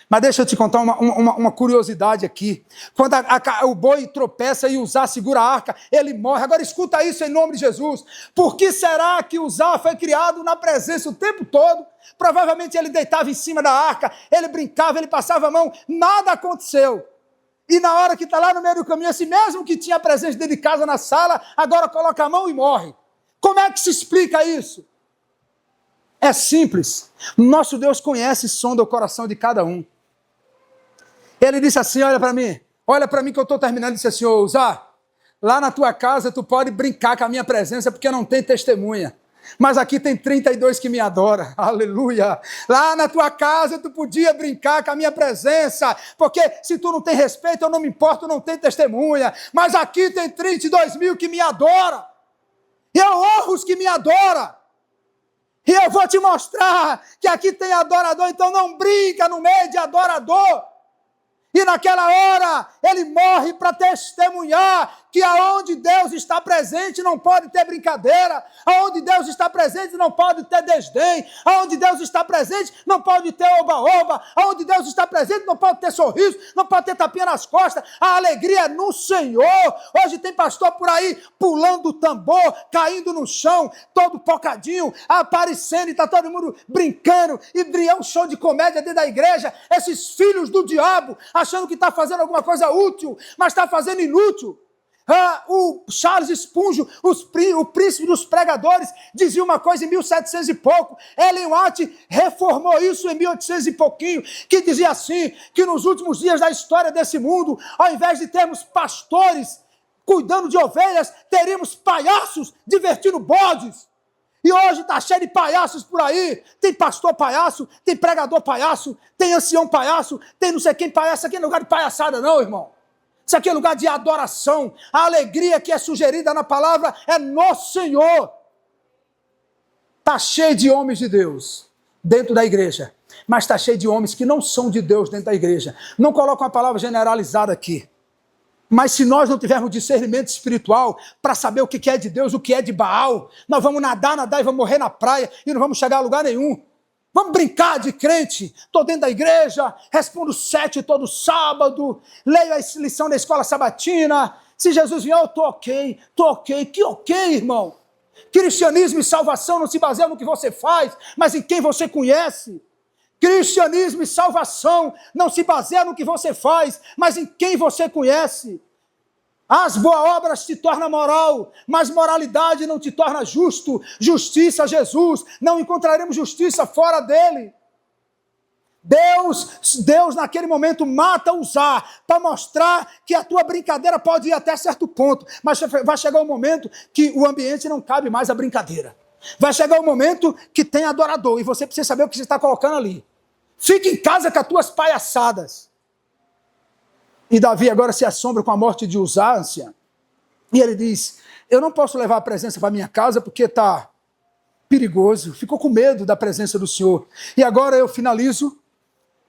Mas deixa eu te contar uma curiosidade aqui. Quando o boi tropeça e Uzá segura a arca, ele morre. Agora escuta isso em nome de Jesus. Por que será que Uzá foi criado na presença o tempo todo? Provavelmente ele deitava em cima da arca, ele brincava, ele passava a mão, nada aconteceu. E na hora que está lá no meio do caminho, assim mesmo que tinha a presença dele de casa na sala, agora coloca a mão e morre. Como é que se explica isso? É simples. Nosso Deus conhece e sonda o coração de cada um. Ele disse assim: olha para mim que eu estou terminando. Ele disse assim: ô Uzá, lá na tua casa tu pode brincar com a minha presença porque não tem testemunha. Mas aqui tem 32 que me adoram, aleluia. Lá na tua casa tu podia brincar com a minha presença, porque se tu não tem respeito, eu não me importo, não tem testemunha. Mas aqui tem 32 mil que me adoram, e eu honro os que me adoram. E eu vou te mostrar que aqui tem adorador, então não brinca no meio de adorador. E naquela hora, ele morre para testemunhar que aonde Deus está presente não pode ter brincadeira, aonde Deus está presente não pode ter desdém, aonde Deus está presente não pode ter oba-oba, aonde Deus está presente não pode ter sorriso, não pode ter tapinha nas costas. A alegria é no Senhor. Hoje tem pastor por aí pulando o tambor, caindo no chão, todo pocadinho, aparecendo e está todo mundo brincando, e é um show de comédia dentro da igreja. Esses filhos do diabo, achando que está fazendo alguma coisa útil, mas está fazendo inútil. O Charles Spurgeon, o príncipe dos pregadores, dizia uma coisa em 1700 e pouco. Ellen White reformou isso em 1800 e pouquinho, que dizia assim, que nos últimos dias da história desse mundo, ao invés de termos pastores cuidando de ovelhas, teríamos palhaços divertindo bodes. E hoje está cheio de palhaços por aí. Tem pastor palhaço, tem pregador palhaço, tem ancião palhaço, tem não sei quem palhaço. Isso aqui não é lugar de palhaçada não, irmão. Isso aqui é lugar de adoração. A alegria que é sugerida na palavra é no Senhor. Está cheio de homens de Deus dentro da igreja, mas está cheio de homens que não são de Deus dentro da igreja. Não coloco uma palavra generalizada aqui. Mas se nós não tivermos discernimento espiritual para saber o que é de Deus, o que é de Baal, nós vamos nadar e vamos morrer na praia e não vamos chegar a lugar nenhum. Vamos brincar de crente. Estou dentro da igreja, respondo 7 todo sábado, leio a lição da escola sabatina. Se Jesus vier, eu estou ok. Que ok, irmão? Cristianismo e salvação não se baseiam no que você faz, mas em quem você conhece. Cristianismo e salvação não se baseiam no que você faz, mas em quem você conhece. As boas obras te tornam moral, mas moralidade não te torna justo. Justiça, Jesus, não encontraremos justiça fora dele. Deus naquele momento mata Uzá para mostrar que a tua brincadeira pode ir até certo ponto, mas vai chegar um momento que o ambiente não cabe mais a brincadeira. Vai chegar um momento que tem adorador e você precisa saber o que você está colocando ali. Fique em casa com as tuas palhaçadas. E Davi agora se assombra com a morte de Uzá, ancião. E ele diz, eu não posso levar a presença para minha casa porque está perigoso. Ficou com medo da presença do Senhor. E agora eu finalizo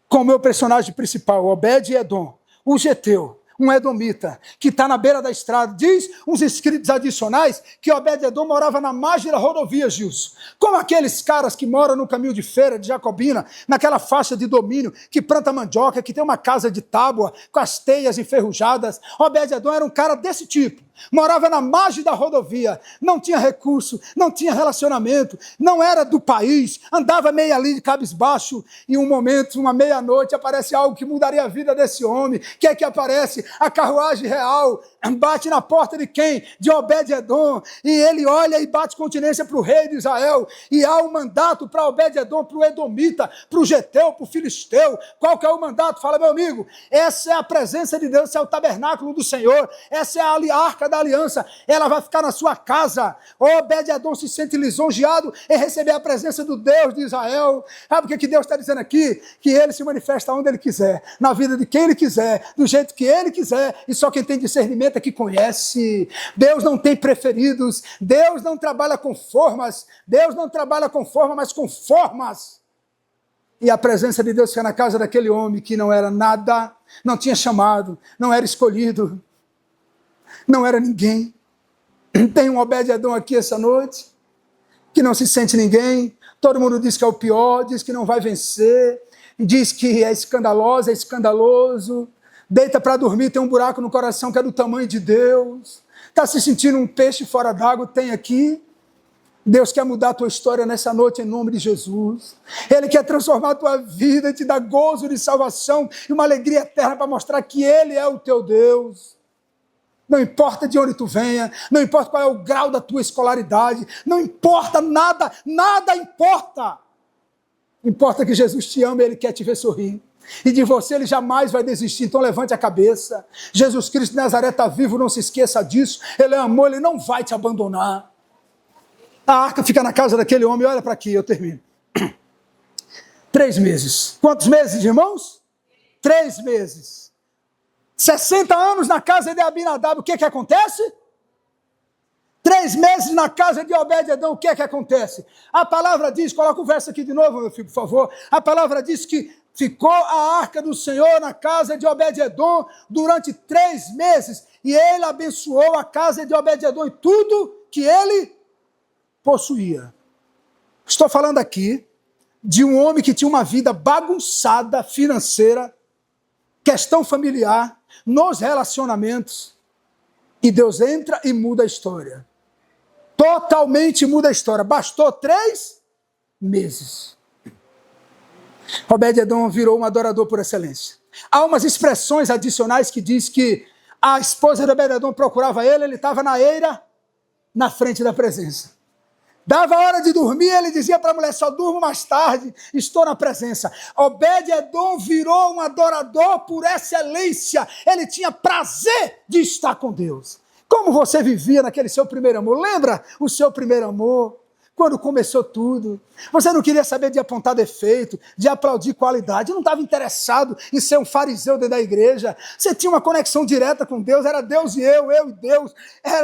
com o meu personagem principal, Obed-Edom, o geteu, um edomita, que está na beira da estrada. Diz uns escritos adicionais que Obed-Edom morava na margem da rodovia, Gilson. Como aqueles caras que moram no caminho de feira de Jacobina, naquela faixa de domínio, que planta mandioca, que tem uma casa de tábua, com as teias enferrujadas. Obed-Edom era um cara desse tipo. Morava na margem da rodovia, não tinha recurso, não tinha relacionamento, não era do país, andava meio ali de cabisbaixo, e um momento, uma meia-noite, aparece algo que mudaria a vida desse homem. Que é que aparece? A carruagem real bate na porta de quem? De Obed-Edom, e ele olha e bate continência para o rei de Israel, e há um mandato para Obed-Edom, para o edomita, para o geteu, para o filisteu. Qual que é o mandato? Fala, meu amigo, essa é a presença de Deus, esse é o tabernáculo do Senhor, essa é a arca da aliança, ela vai ficar na sua casa. Obed-Edom se sente lisonjeado em receber a presença do Deus de Israel. Sabe o que Deus está dizendo aqui? Que ele se manifesta onde ele quiser, na vida de quem ele quiser, do jeito que ele quiser, e só quem tem discernimento é que conhece. Deus não tem preferidos, Deus não trabalha com formas, Deus não trabalha com forma, mas com formas. E a presença de Deus fica na casa daquele homem que não era nada, não tinha chamado, não era escolhido, não era ninguém. Tem um Obed-Edom aqui essa noite, que não se sente ninguém, todo mundo diz que é o pior, diz que não vai vencer, diz que é escandaloso, é escandaloso, deita para dormir, tem um buraco no coração que é do tamanho de Deus, está se sentindo um peixe fora d'água, tem aqui. Deus quer mudar a tua história nessa noite em nome de Jesus. Ele quer transformar a tua vida, te dar gozo de salvação e uma alegria eterna para mostrar que Ele é o teu Deus. Não importa de onde tu venha, não importa qual é o grau da tua escolaridade, não importa nada, nada importa. Importa que Jesus te ama e Ele quer te ver sorrir. E de você Ele jamais vai desistir, então levante a cabeça. Jesus Cristo de Nazaré está vivo, não se esqueça disso. Ele é amor, Ele não vai te abandonar. A arca fica na casa daquele homem, olha para aqui, eu termino. 3 meses. Quantos meses, irmãos? 3 meses. 60 anos na casa de Abinadab, o que acontece? 3 meses na casa de Obed-Edom, o que acontece? A palavra diz, coloca o verso aqui de novo, meu filho, por favor. A palavra diz que ficou a arca do Senhor na casa de Obed-Edom durante 3 meses. E ele abençoou a casa de Obed-Edom e tudo que ele possuía. Estou falando aqui de um homem que tinha uma vida bagunçada financeira, questão familiar, nos relacionamentos, e Deus entra e muda a história. Totalmente muda a história. Bastou 3 meses. Obed-Edom virou um adorador por excelência. Há umas expressões adicionais que diz que a esposa de Obed-Edom procurava ele estava na eira, na frente da presença. Dava a hora de dormir, ele dizia para a mulher, só durmo mais tarde, estou na presença. Obed-Edom virou um adorador por excelência. Ele tinha prazer de estar com Deus. Como você vivia naquele seu primeiro amor? Lembra o seu primeiro amor? Quando começou tudo, você não queria saber de apontar defeito, de aplaudir qualidade, não estava interessado em ser um fariseu dentro da igreja, você tinha uma conexão direta com Deus, era Deus e eu e Deus,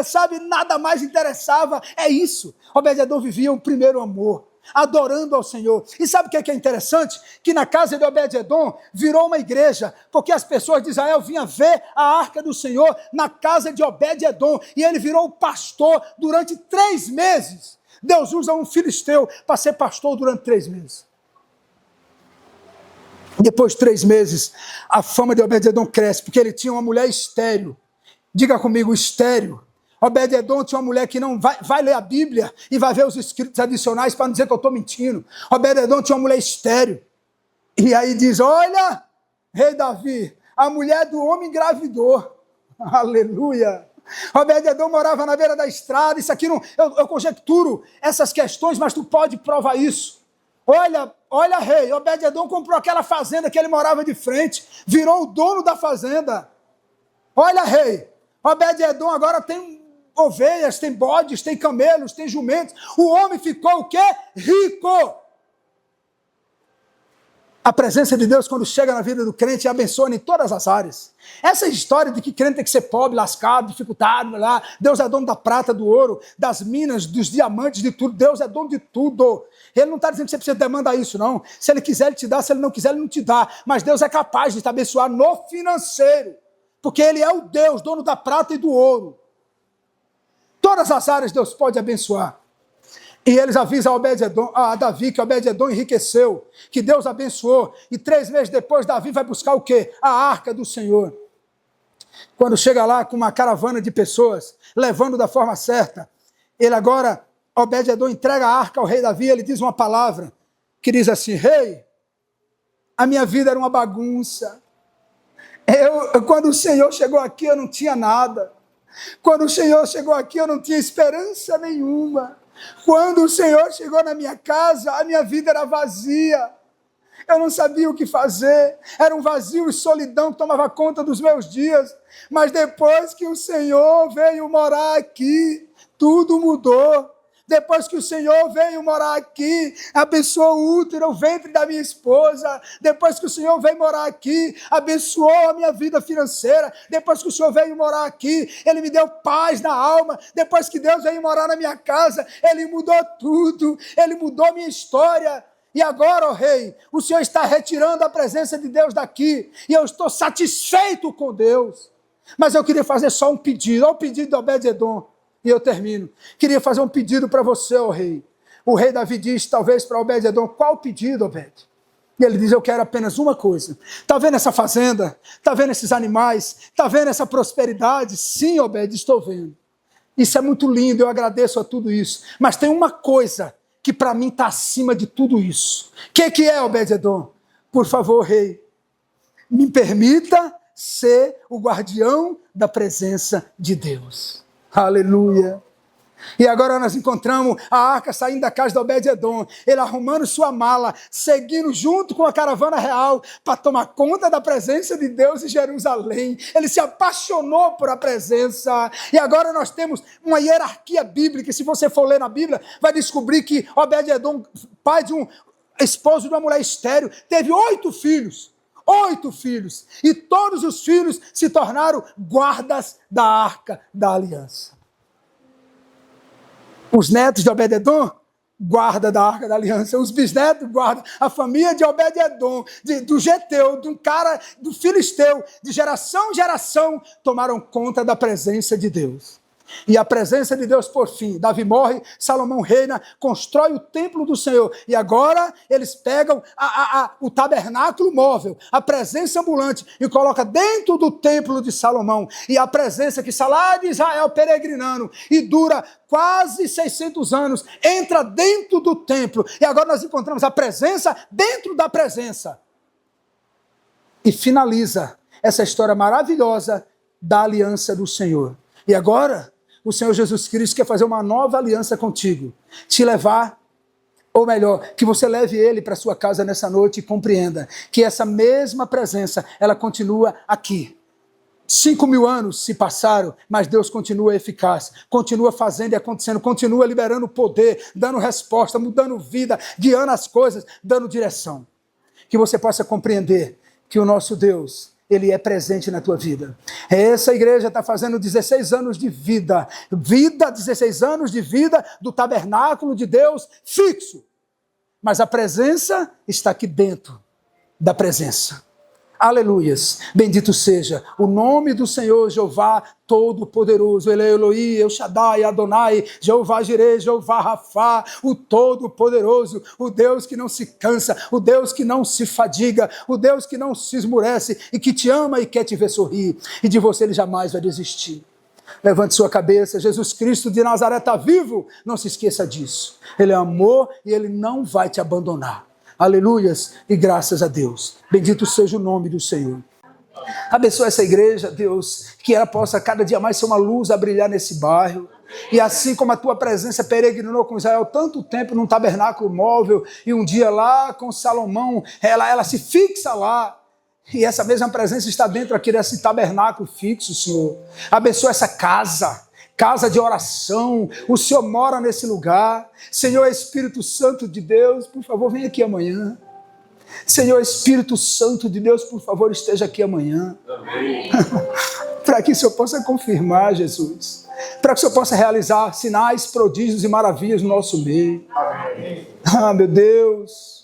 sabe, nada mais interessava, é isso. Obed-Edom vivia um primeiro amor, adorando ao Senhor. E sabe o que é interessante? Que na casa de Obed-Edom virou uma igreja, porque as pessoas de Israel vinham ver a arca do Senhor na casa de Obed-Edom, e ele virou pastor durante 3 meses. Deus usa um filisteu para ser pastor durante 3 meses. Depois de 3 meses, a fama de Obed-Edom cresce, porque ele tinha uma mulher estéril. Diga comigo, estéril. Obed-Edom tinha uma mulher que não vai ler a Bíblia e vai ver os escritos adicionais para não dizer que eu estou mentindo. Obed-Edom tinha uma mulher estéril. E aí diz, olha, rei Davi, a mulher do homem engravidou. Aleluia. Obed-Edom morava na beira da estrada. Isso aqui não, eu conjecturo essas questões, mas tu pode provar isso. Olha, olha, rei, Obed-edom comprou aquela fazenda que ele morava de frente, virou o dono da fazenda. Olha, rei, Obed-edom agora tem ovelhas, tem bodes, tem camelos, tem jumentos. O homem ficou o quê? Rico. A presença de Deus, quando chega na vida do crente, abençoa em todas as áreas. Essa história de que crente tem que ser pobre, lascado, dificultado, lá, Deus é dono da prata, do ouro, das minas, dos diamantes, de tudo. Deus é dono de tudo. Ele não está dizendo que você precisa demandar isso, não. Se ele quiser, ele te dá. Se ele não quiser, ele não te dá. Mas Deus é capaz de te abençoar no financeiro. Porque ele é o Deus, dono da prata e do ouro. Todas as áreas Deus pode abençoar. E eles avisam a Davi que Obed-edom enriqueceu, que Deus abençoou. E 3 meses depois, Davi vai buscar o quê? A arca do Senhor. Quando chega lá com uma caravana de pessoas, levando da forma certa, ele agora, Obed-edom entrega a arca ao rei Davi, ele diz uma palavra, que diz assim: rei, a minha vida era uma bagunça. Quando o Senhor chegou aqui, eu não tinha nada. Quando o Senhor chegou aqui, eu não tinha esperança nenhuma. Quando o Senhor chegou na minha casa, a minha vida era vazia. Eu não sabia o que fazer. Era um vazio e solidão que tomava conta dos meus dias. Mas depois que o Senhor veio morar aqui, tudo mudou. Depois que o Senhor veio morar aqui, abençoou o útero, o ventre da minha esposa. Depois que o Senhor veio morar aqui, abençoou a minha vida financeira. Depois que o Senhor veio morar aqui, Ele me deu paz na alma. Depois que Deus veio morar na minha casa, Ele mudou tudo. Ele mudou minha história. E agora, ó rei, o Senhor está retirando a presença de Deus daqui. E eu estou satisfeito com Deus. Mas eu queria fazer só um pedido. Olha o pedido de Obed-edom. E eu termino. Queria fazer um pedido para você, ó rei. O rei Davi diz, talvez para Obed-edom: qual o pedido, Obed? E ele diz: eu quero apenas uma coisa. Está vendo essa fazenda? Está vendo esses animais? Está vendo essa prosperidade? Sim, Obed, estou vendo. Isso é muito lindo, eu agradeço a tudo isso. Mas tem uma coisa que para mim está acima de tudo isso. O que é, Obed-edom? Por favor, rei, me permita ser o guardião da presença de Deus. Aleluia. E agora nós encontramos a arca saindo da casa de Obed-edom, ele arrumando sua mala, seguindo junto com a caravana real para tomar conta da presença de Deus em Jerusalém. Ele se apaixonou por a presença. E agora nós temos uma hierarquia bíblica. Se você for ler na Bíblia, vai descobrir que Obed-edom, pai de um esposo de uma mulher estéril, teve 8 filhos. 8 filhos, e todos os filhos se tornaram guardas da arca da aliança. Os netos de Obed-edom, guarda da arca da aliança. Os bisnetos, guarda. A família de Obed-edom, do Geteu, de um cara, do filisteu, de geração em geração, tomaram conta da presença de Deus. E a presença de Deus, por fim, Davi morre, Salomão reina, constrói o templo do Senhor. E agora eles pegam o tabernáculo móvel, a presença ambulante, e colocam dentro do templo de Salomão. E a presença que está lá de Israel peregrinando e dura quase 600 anos, entra dentro do templo. E agora nós encontramos a presença dentro da presença. E finaliza essa história maravilhosa da aliança do Senhor. E agora o Senhor Jesus Cristo quer fazer uma nova aliança contigo, te levar, ou melhor, que você leve Ele para sua casa nessa noite e compreenda que essa mesma presença, ela continua aqui. 5.000 anos se passaram, mas Deus continua eficaz, continua fazendo e acontecendo, continua liberando poder, dando resposta, mudando vida, guiando as coisas, dando direção. Que você possa compreender que o nosso Deus, Ele é presente na tua vida. Essa igreja está fazendo 16 anos de vida. 16 anos de vida do tabernáculo de Deus fixo. Mas a presença está aqui dentro da presença. Aleluias. Bendito seja o nome do Senhor Jeová Todo-Poderoso. Ele é Elohim, El Shaddai, Adonai, Jeová Jireh, Jeová Rafá, o Todo-Poderoso, o Deus que não se cansa, o Deus que não se fadiga, o Deus que não se esmurece e que te ama e quer te ver sorrir. E de você Ele jamais vai desistir. Levante sua cabeça, Jesus Cristo de Nazaré está vivo, não se esqueça disso. Ele é amor e Ele não vai te abandonar. Aleluias e graças a Deus. Bendito seja o nome do Senhor. Abençoa essa igreja, Deus, que ela possa cada dia mais ser uma luz a brilhar nesse bairro. E assim como a tua presença peregrinou com Israel tanto tempo num tabernáculo móvel, e um dia lá com Salomão, ela se fixa lá. E essa mesma presença está dentro aqui desse tabernáculo fixo, Senhor. Abençoa essa casa de oração. O Senhor mora nesse lugar. Senhor Espírito Santo de Deus, por favor, vem aqui amanhã. Senhor Espírito Santo de Deus, por favor, esteja aqui amanhã. Amém. Para que o Senhor possa confirmar, Jesus. Para que o Senhor possa realizar sinais, prodígios e maravilhas no nosso meio. Amém. Ah, meu Deus.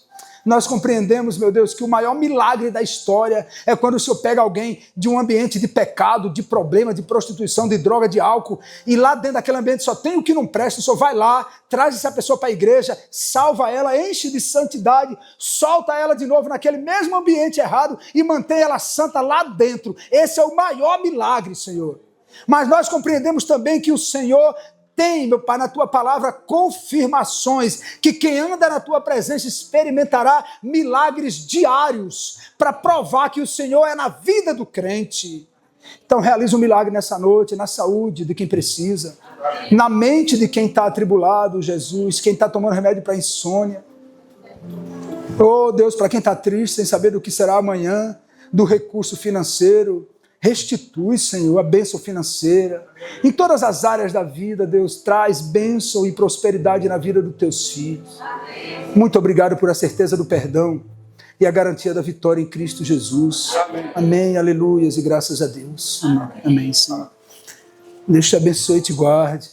Nós compreendemos, meu Deus, que o maior milagre da história é quando o Senhor pega alguém de um ambiente de pecado, de problema, de prostituição, de droga, de álcool, e lá dentro daquele ambiente só tem o que não presta. O Senhor vai lá, traz essa pessoa para a igreja, salva ela, enche de santidade, solta ela de novo naquele mesmo ambiente errado e mantém ela santa lá dentro. Esse é o maior milagre, Senhor. Mas nós compreendemos também que o Senhor tem, meu Pai, na tua palavra confirmações que quem anda na tua presença experimentará milagres diários para provar que o Senhor é na vida do crente. Então realiza um milagre nessa noite, na saúde de quem precisa, na mente de quem está atribulado, Jesus, quem está tomando remédio para insônia. Oh Deus, para quem está triste, sem saber do que será amanhã, do recurso financeiro, restitui, Senhor, a bênção financeira. Em todas as áreas da vida, Deus, traz bênção e prosperidade na vida dos teus filhos. Muito obrigado por a certeza do perdão e a garantia da vitória em Cristo Jesus. Amém, aleluias e graças a Deus. Amém, Senhor. Deus te abençoe e te guarde.